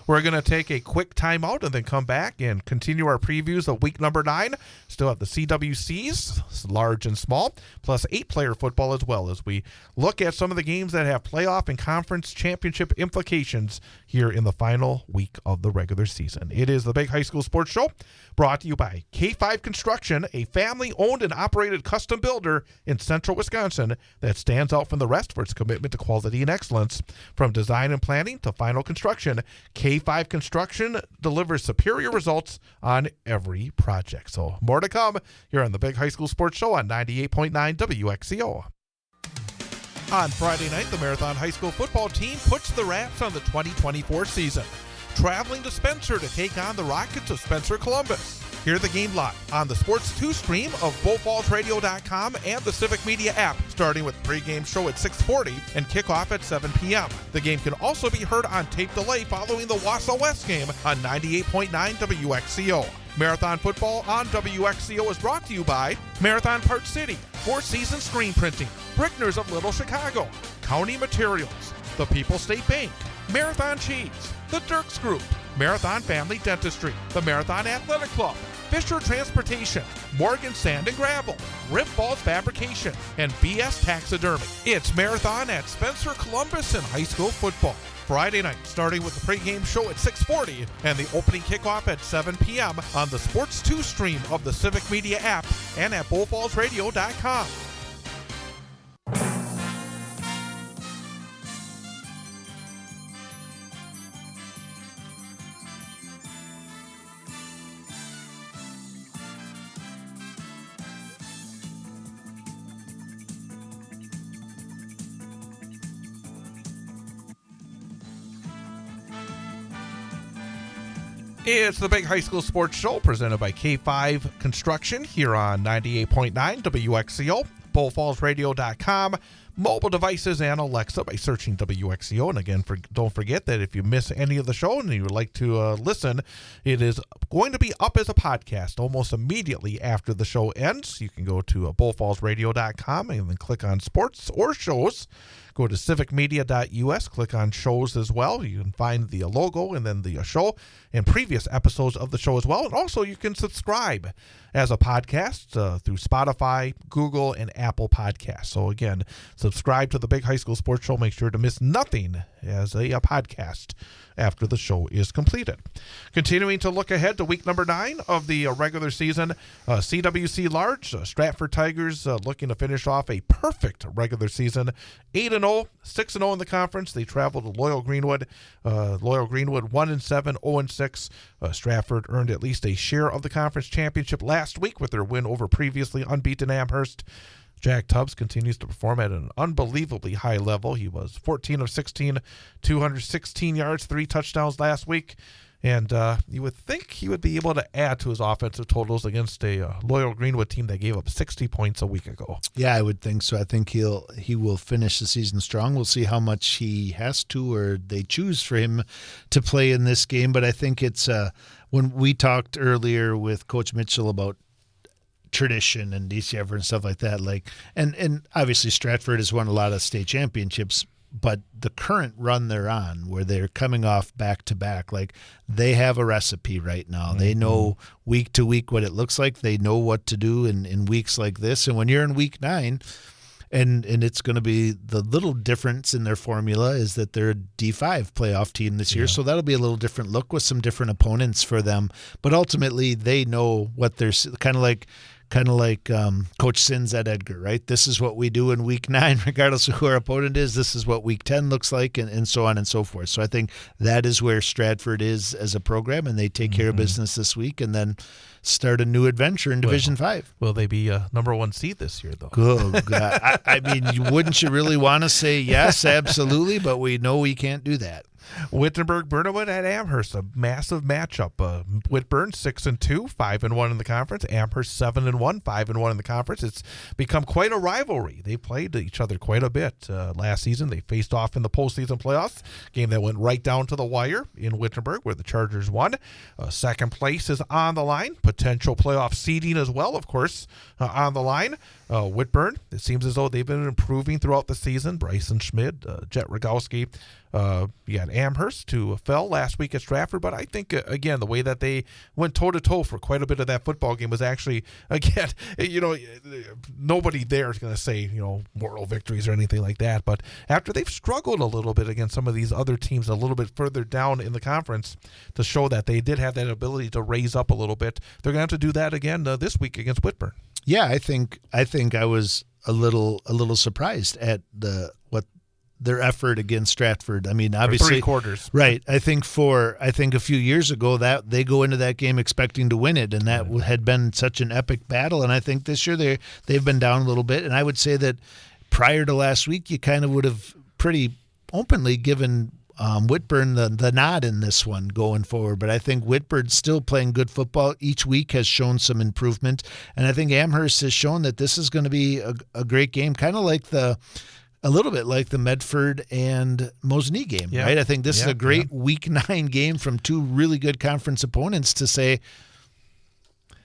We're going to take a quick timeout and then come back and continue our previews of week number 9. Still have the CWCs, large and small, plus 8-player football as well, as we look at some of the games that have playoff and conference championship implications here in the final week of the regular season. It is the Big High School Sports Show, brought to you by K5 Construction, a family-owned and operated custom builder in central Wisconsin that stands out from the rest for its commitment to quality and excellence. From design and planning to final construction, K5 Construction delivers superior results on every project. So more to come here on the Big High School Sports Show on 98.9 WXCO. On Friday night, the Marathon High School football team puts the wraps on the 2024 season, traveling to Spencer to take on the Rockets of Spencer Columbus. Hear the game live on the Sports 2 stream of BullFallsRadio.com and the Civic Media app, starting with the pregame show at 6:40 and kickoff at 7 p.m. The game can also be heard on tape delay following the Wausau West game on 98.9 WXCO. Marathon Football on WXCO is brought to you by Marathon Park City, Four Seasons Screen Printing, Brickners of Little Chicago, County Materials, the People's State Bank, Marathon Cheese, the Dirks Group, Marathon Family Dentistry, the Marathon Athletic Club, Fisher Transportation, Morgan Sand and Gravel, Rip Balls Fabrication, and BS Taxidermy. It's Marathon at Spencer Columbus and high school football. Friday night, starting with the pregame show at 6:40 and the opening kickoff at 7 p.m. on the Sports 2 stream of the Civic Media app and at BullFallsRadio.com. It's the Big High School Sports Show presented by K5 Construction here on 98.9 WXCO, BullFallsRadio.com, mobile devices, and Alexa by searching WXCO. And again, don't forget that if you miss any of the show and you would like to listen, it is going to be up as a podcast almost immediately after the show ends. You can go to BullFallsRadio.com and then click on sports or shows. Go to civicmedia.us, click on shows as well. You can find the logo and then the show and previous episodes of the show as well. And also you can subscribe as a podcast through Spotify, Google, and Apple Podcasts. So again, subscribe to the Big High School Sports Show. Make sure to miss nothing as a podcast after the show is completed. Continuing to look ahead to week number 9 of the regular season, CWC Large, Stratford Tigers looking to finish off a perfect regular season. 8-0, 6-0 in the conference. They traveled to Loyal Greenwood. Loyal Greenwood 1-7, 0-6. Stratford earned at least a share of the conference championship last week with their win over previously unbeaten Amherst. Jack Tubbs continues to perform at an unbelievably high level. He was 14 of 16, 216 yards, 3 touchdowns last week. And you would think he would be able to add to his offensive totals against a Loyal Greenwood team that gave up 60 points a week ago. Yeah, I would think so. I think he will finish the season strong. We'll see how much he has to or they choose for him to play in this game. But I think it's when we talked earlier with Coach Mitchell about tradition and DC Everett and stuff like that, and obviously Stratford has won a lot of state championships, but the current run they're on where they're coming off back to back, they have a recipe right now. They know week to week what it looks like. They know what to do in weeks like this. And when you're in week 9, and it's going to be the little difference in their formula is that they're a D5 playoff team this year. So that'll be a little different look with some different opponents for them. But ultimately they know what they're kind of like Coach Sins at Edgar, right? This is what we do in week 9, regardless of who our opponent is. This is what week 10 looks like, and so on and so forth. So I think that is where Stratford is as a program, and they take care of business this week and then start a new adventure in Division 5. Will they be a number 1 seed this year, though? Oh, God. I mean, wouldn't you really want to say yes, absolutely, but we know we can't do that. Wittenberg-Burnwood at Amherst, a massive matchup. Whitburn 6-2, 5-1 in the conference. Amherst 7-1, 5-1 in the conference. It's become quite a rivalry. They played each other quite a bit last season. They faced off in the postseason playoffs, game that went right down to the wire in Wittenberg, where the Chargers won. Second place is on the line. Potential playoff seeding as well, of course, on the line. Whitburn, it seems as though they've been improving throughout the season. Bryson Schmidt, Jet Rogowski. You had Amherst, who fell last week at Stratford, but I think, again, the way that they went toe-to-toe for quite a bit of that football game was actually, again, nobody there is going to say, moral victories or anything like that, but after they've struggled a little bit against some of these other teams a little bit further down in the conference to show that they did have that ability to raise up a little bit, they're going to have to do that again this week against Whitburn. Yeah, I think I was a little surprised at their effort against Stratford. I mean, obviously 3 quarters. Right. I think a few years ago that they go into that game expecting to win it, and that had been such an epic battle. And I think this year they've been down a little bit. And I would say that prior to last week, you kind of would have pretty openly given Whitburn the nod in this one going forward. But I think Whitburn's still playing good football. Each week has shown some improvement. And I think Amherst has shown that this is going to be a great game, kind of like a little bit like the Medford and Mosinee game, right? I think this is a great week 9 game from 2 really good conference opponents to say,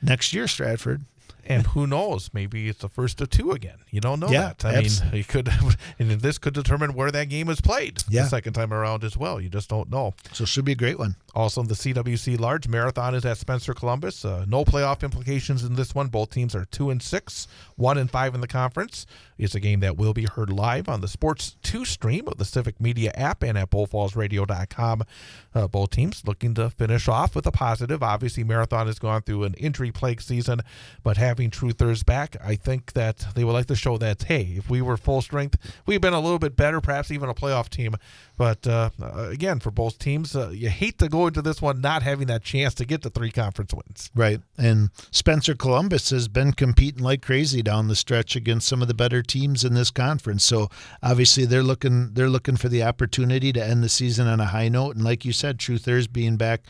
next year, Stratford. And who knows? Maybe it's the first of 2 again. You don't know that. I mean, you could, and this could determine where that game is played the second time around as well. You just don't know. So it should be a great one. Also, the CWC Large Marathon is at Spencer Columbus. No playoff implications in this one. Both teams are 2-6, 1-5 in the conference. It's a game that will be heard live on the Sports 2 stream of the Civic Media app and at bullfallsradio.com. Both teams looking to finish off with a positive. Obviously, Marathon has gone through an injury-plagued season, but having Truthers back, I think that they would like to show that, hey, if we were full strength, we've been a little bit better, perhaps even a playoff team. But again, for both teams, you hate to go into this one not having that chance to get to 3 conference wins. Right. And Spencer Columbus has been competing like crazy down the stretch against some of the better teams in this conference. So obviously they're looking for the opportunity to end the season on a high note. And like you said, Truthers being back,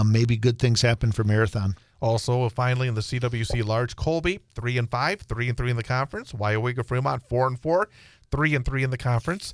maybe good things happen for Marathon. Also, finally, in the CWC Large, Colby, 3-5, 3-3 in the conference. Wyowega Fremont, 4-4, 3-3 in the conference.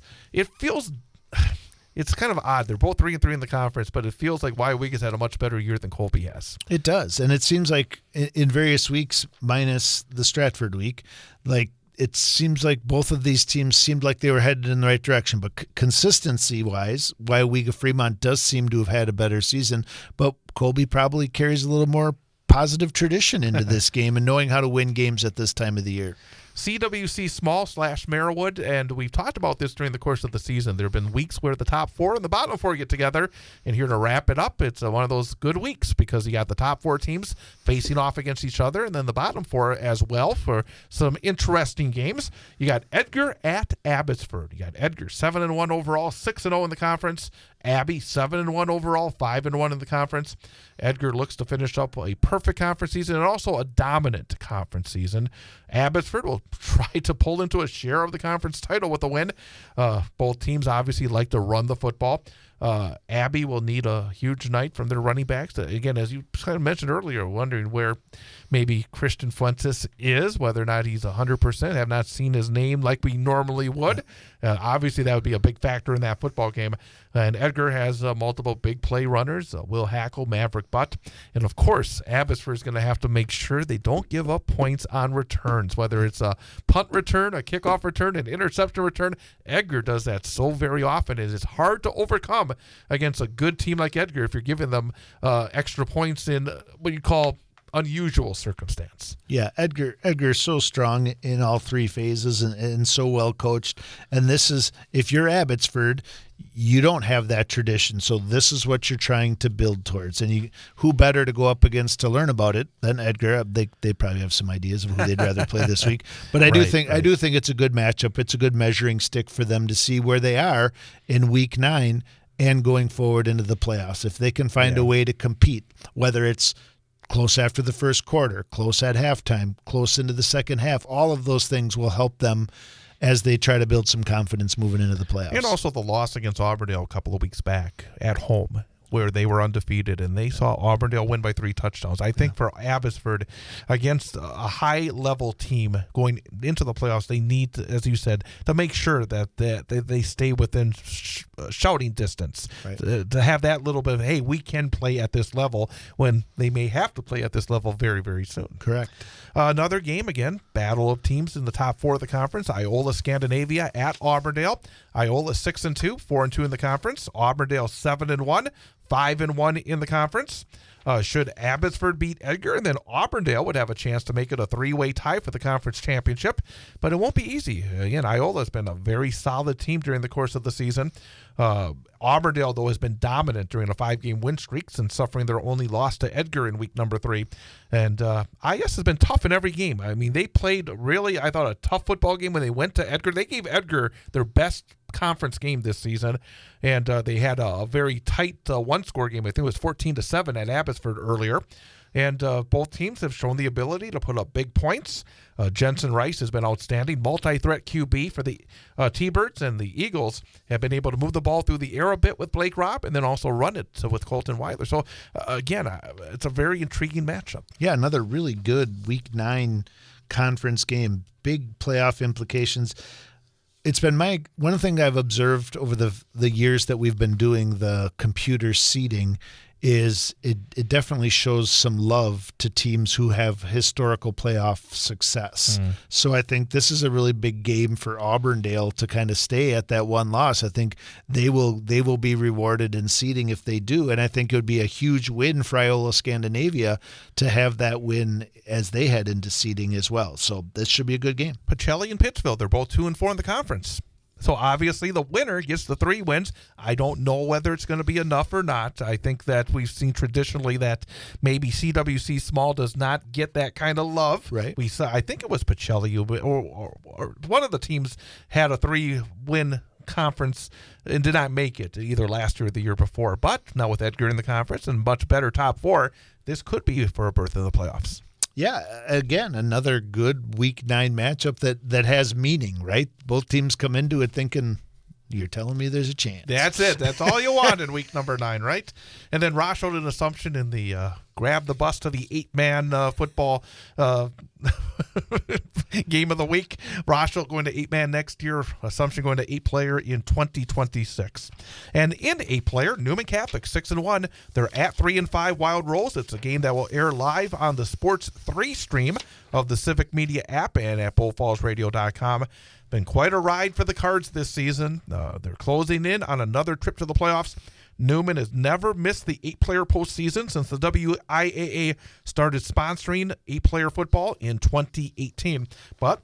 It's kind of odd. They're both 3-3 in the conference, but it feels like Wyowega's had a much better year than Colby has. It does, and it seems like in various weeks, minus the Stratford week, it seems like both of these teams seemed like they were headed in the right direction. But consistency-wise, Wyowega Fremont does seem to have had a better season, but Colby probably carries a little more positive tradition into this game and knowing how to win games at this time of the year. CWC Small / Merriwood, and we've talked about this during the course of the season. There have been weeks where the top 4 and the bottom 4 get together, and here to wrap it up, it's one of those good weeks because you got the top 4 teams facing off against each other, and then the bottom 4 as well for some interesting games. You got Edgar at Abbotsford. You got Edgar 7-1 overall, 6-0 in the conference. Abby 7-1 overall, 5-1 in the conference. Edgar looks to finish up a perfect conference season and also a dominant conference season. Abbotsford will try to pull into a share of the conference title with a win. Both teams obviously like to run the football. Abby will need a huge night from their running backs. Again, as you kind of mentioned earlier, wondering where maybe Christian Fuentes is, whether or not he's 100%. Have not seen his name like we normally would. Obviously, that would be a big factor in that football game. And Edgar has multiple big play runners, Will Hackle, Maverick Butt. And, of course, Abbotsford is going to have to make sure they don't give up points on returns, whether it's a punt return, a kickoff return, an interception return. Edgar does that so very often. It is hard to overcome against a good team like Edgar if you're giving them extra points in what you call unusual circumstance. Yeah, Edgar's so strong in all 3 phases and so well coached. And this is, if you're Abbotsford, you don't have that tradition. So this is what you're trying to build towards. And who better to go up against to learn about it than Edgar? They probably have some ideas of who they'd rather play this week. But I do think it's a good matchup. It's a good measuring stick for them to see where they are in week 9 and going forward into the playoffs. If they can find a way to compete, whether it's close after the first quarter, close at halftime, close into the second half, all of those things will help them as they try to build some confidence moving into the playoffs. And also the loss against Auburndale a couple of weeks back at home, where they were undefeated, and they saw Auburndale win by 3 touchdowns. I think for Abbotsford, against a high-level team going into the playoffs, they need, to, as you said, to make sure that they stay within shouting distance, to have that little bit of, hey, we can play at this level when they may have to play at this level very, very soon. Correct. Another game, again, battle of teams in the top 4 of the conference. Iola Scandinavia at Auburndale. Iola 6-2, 4-2 in the conference. Auburndale 7-1. 5-1 in the conference. Should Abbotsford beat Edgar, and then Auburndale would have a chance to make it a 3-way tie for the conference championship, but it won't be easy. Again, Iola's been a very solid team during the course of the season. Auburndale, though, has been dominant during a 5-game win streak since suffering their only loss to Edgar in week number 3. And IS has been tough in every game. I mean, they played really, I thought, a tough football game when they went to Edgar. They gave Edgar their best conference game this season, and they had a very tight one-score game. I think it was 14-7 at Abbotsford earlier. And both teams have shown the ability to put up big points. Jensen Rice has been outstanding, multi-threat QB for the T-Birds, and the Eagles have been able to move the ball through the air a bit with Blake Robb and then also run it with Colton Weiler. So, again, it's a very intriguing matchup. Yeah, another really good Week 9 conference game, big playoff implications. It's been one thing I've observed over the years that we've been doing the computer seeding is it definitely shows some love to teams who have historical playoff success. So I think this is a really big game for Auburndale to kind of stay at that one loss. I think they will be rewarded in seeding if they do, and I think it would be a huge win for Iola Scandinavia to have that win as they head into seeding as well. So this should be a good game. Pacelli and Pittsville, they're both 2-4 in the conference. So obviously the winner gets the 3 wins. I don't know whether it's going to be enough or not. I think that we've seen traditionally that maybe CWC Small does not get that kind of love. Right. We saw, I think it was Pacelli or one of the teams had a 3-win conference and did not make it either last year or the year before. But now with Edgar in the conference and much better top 4, this could be for a berth in the playoffs. Yeah, again, another good Week 9 matchup that has meaning, right? Both teams come into it thinking, you're telling me there's a chance. That's it. That's all you want in week number 9, right? And then Rochelle and Assumption in the grab the bus to the 8-man football game of the week. Rochelle going to 8-man next year. Assumption going to 8-player in 2026. And in 8-player, Newman Catholic 6-1. They're at 3-5 Wild Rose. It's a game that will air live on the Sports 3 stream of the Civic Media app and at bullfallsradio.com. Been quite a ride for the Cards this season. They're closing in on another trip to the playoffs. Newman has never missed the 8-player postseason since the WIAA started sponsoring 8-player football in 2018. But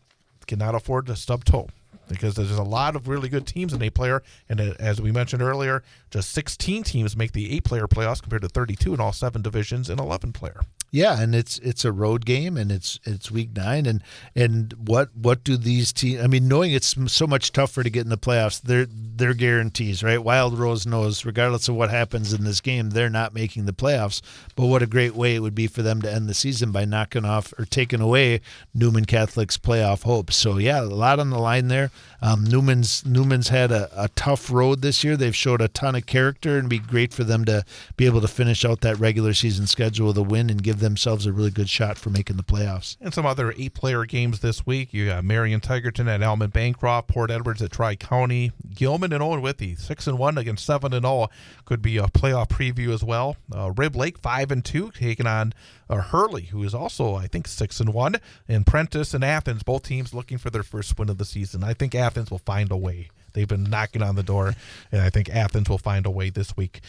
cannot afford to stub toe, because there's a lot of really good teams in 8-player, and as we mentioned earlier, just 16 teams make the 8-player playoffs compared to 32 in all 7 divisions in 11-player. Yeah, and it's a road game, and it's week 9, and what do these teams? I mean, knowing it's so much tougher to get in the playoffs, they're guarantees, right? Wild Rose knows, regardless of what happens in this game, they're not making the playoffs. But what a great way it would be for them to end the season by knocking off or taking away Newman Catholic's playoff hopes. So yeah, a lot on the line there. Newman's had a tough road this year. They've showed a ton of character, and it'd be great for them to be able to finish out that regular season schedule with a win and give themselves a really good shot for making the playoffs. And some other 8-player games this week. You got Marion Tigerton at Elman Bancroft, Port Edwards at Tri-County, Gilman and Owen Withee 6-1 against 7-0. Could be a playoff preview as well. Rib Lake 5-2 taking on Hurley, who is also, I think, 6-1. And Prentice and Athens, both teams looking for their first win of the season. I think Athens will find a way. They've been knocking on the door, and I think Athens will find a way this week.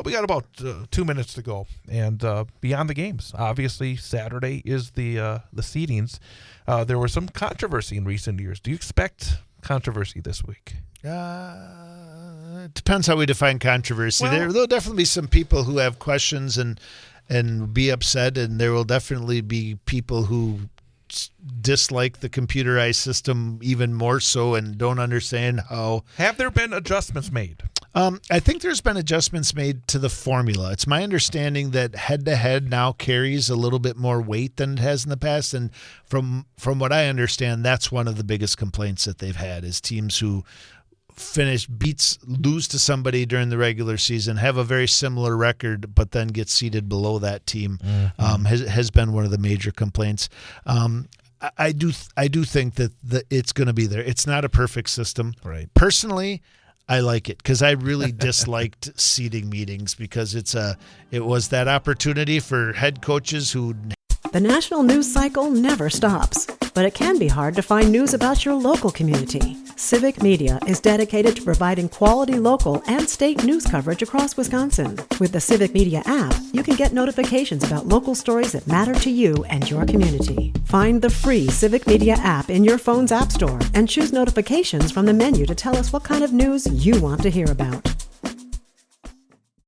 We got about 2 minutes to go, and beyond the games, obviously Saturday is the seedings. There was some controversy in recent years. Do you expect controversy this week? It depends how we define controversy. Well, There'll definitely be some people who have questions and be upset, and there will definitely be people who dislike the computerized system even more so and don't understand how. Have there been adjustments made? I think there's been adjustments made to the formula. It's my understanding that head-to-head now carries a little bit more weight than it has in the past, and from what I understand, that's one of the biggest complaints that they've had is teams who lose to somebody during the regular season, have a very similar record, but then get seated below that team, has been one of the major complaints. I do think that it's going to be there. It's not a perfect system. Right. Personally, I like it because I really disliked seating meetings because it was that opportunity for head coaches who. The national news cycle never stops, but it can be hard to find news about your local community. Civic Media is dedicated to providing quality local and state news coverage across Wisconsin. With the Civic Media app, you can get notifications about local stories that matter to you and your community. Find the free Civic Media app in your phone's app store and choose notifications from the menu to tell us what kind of news you want to hear about.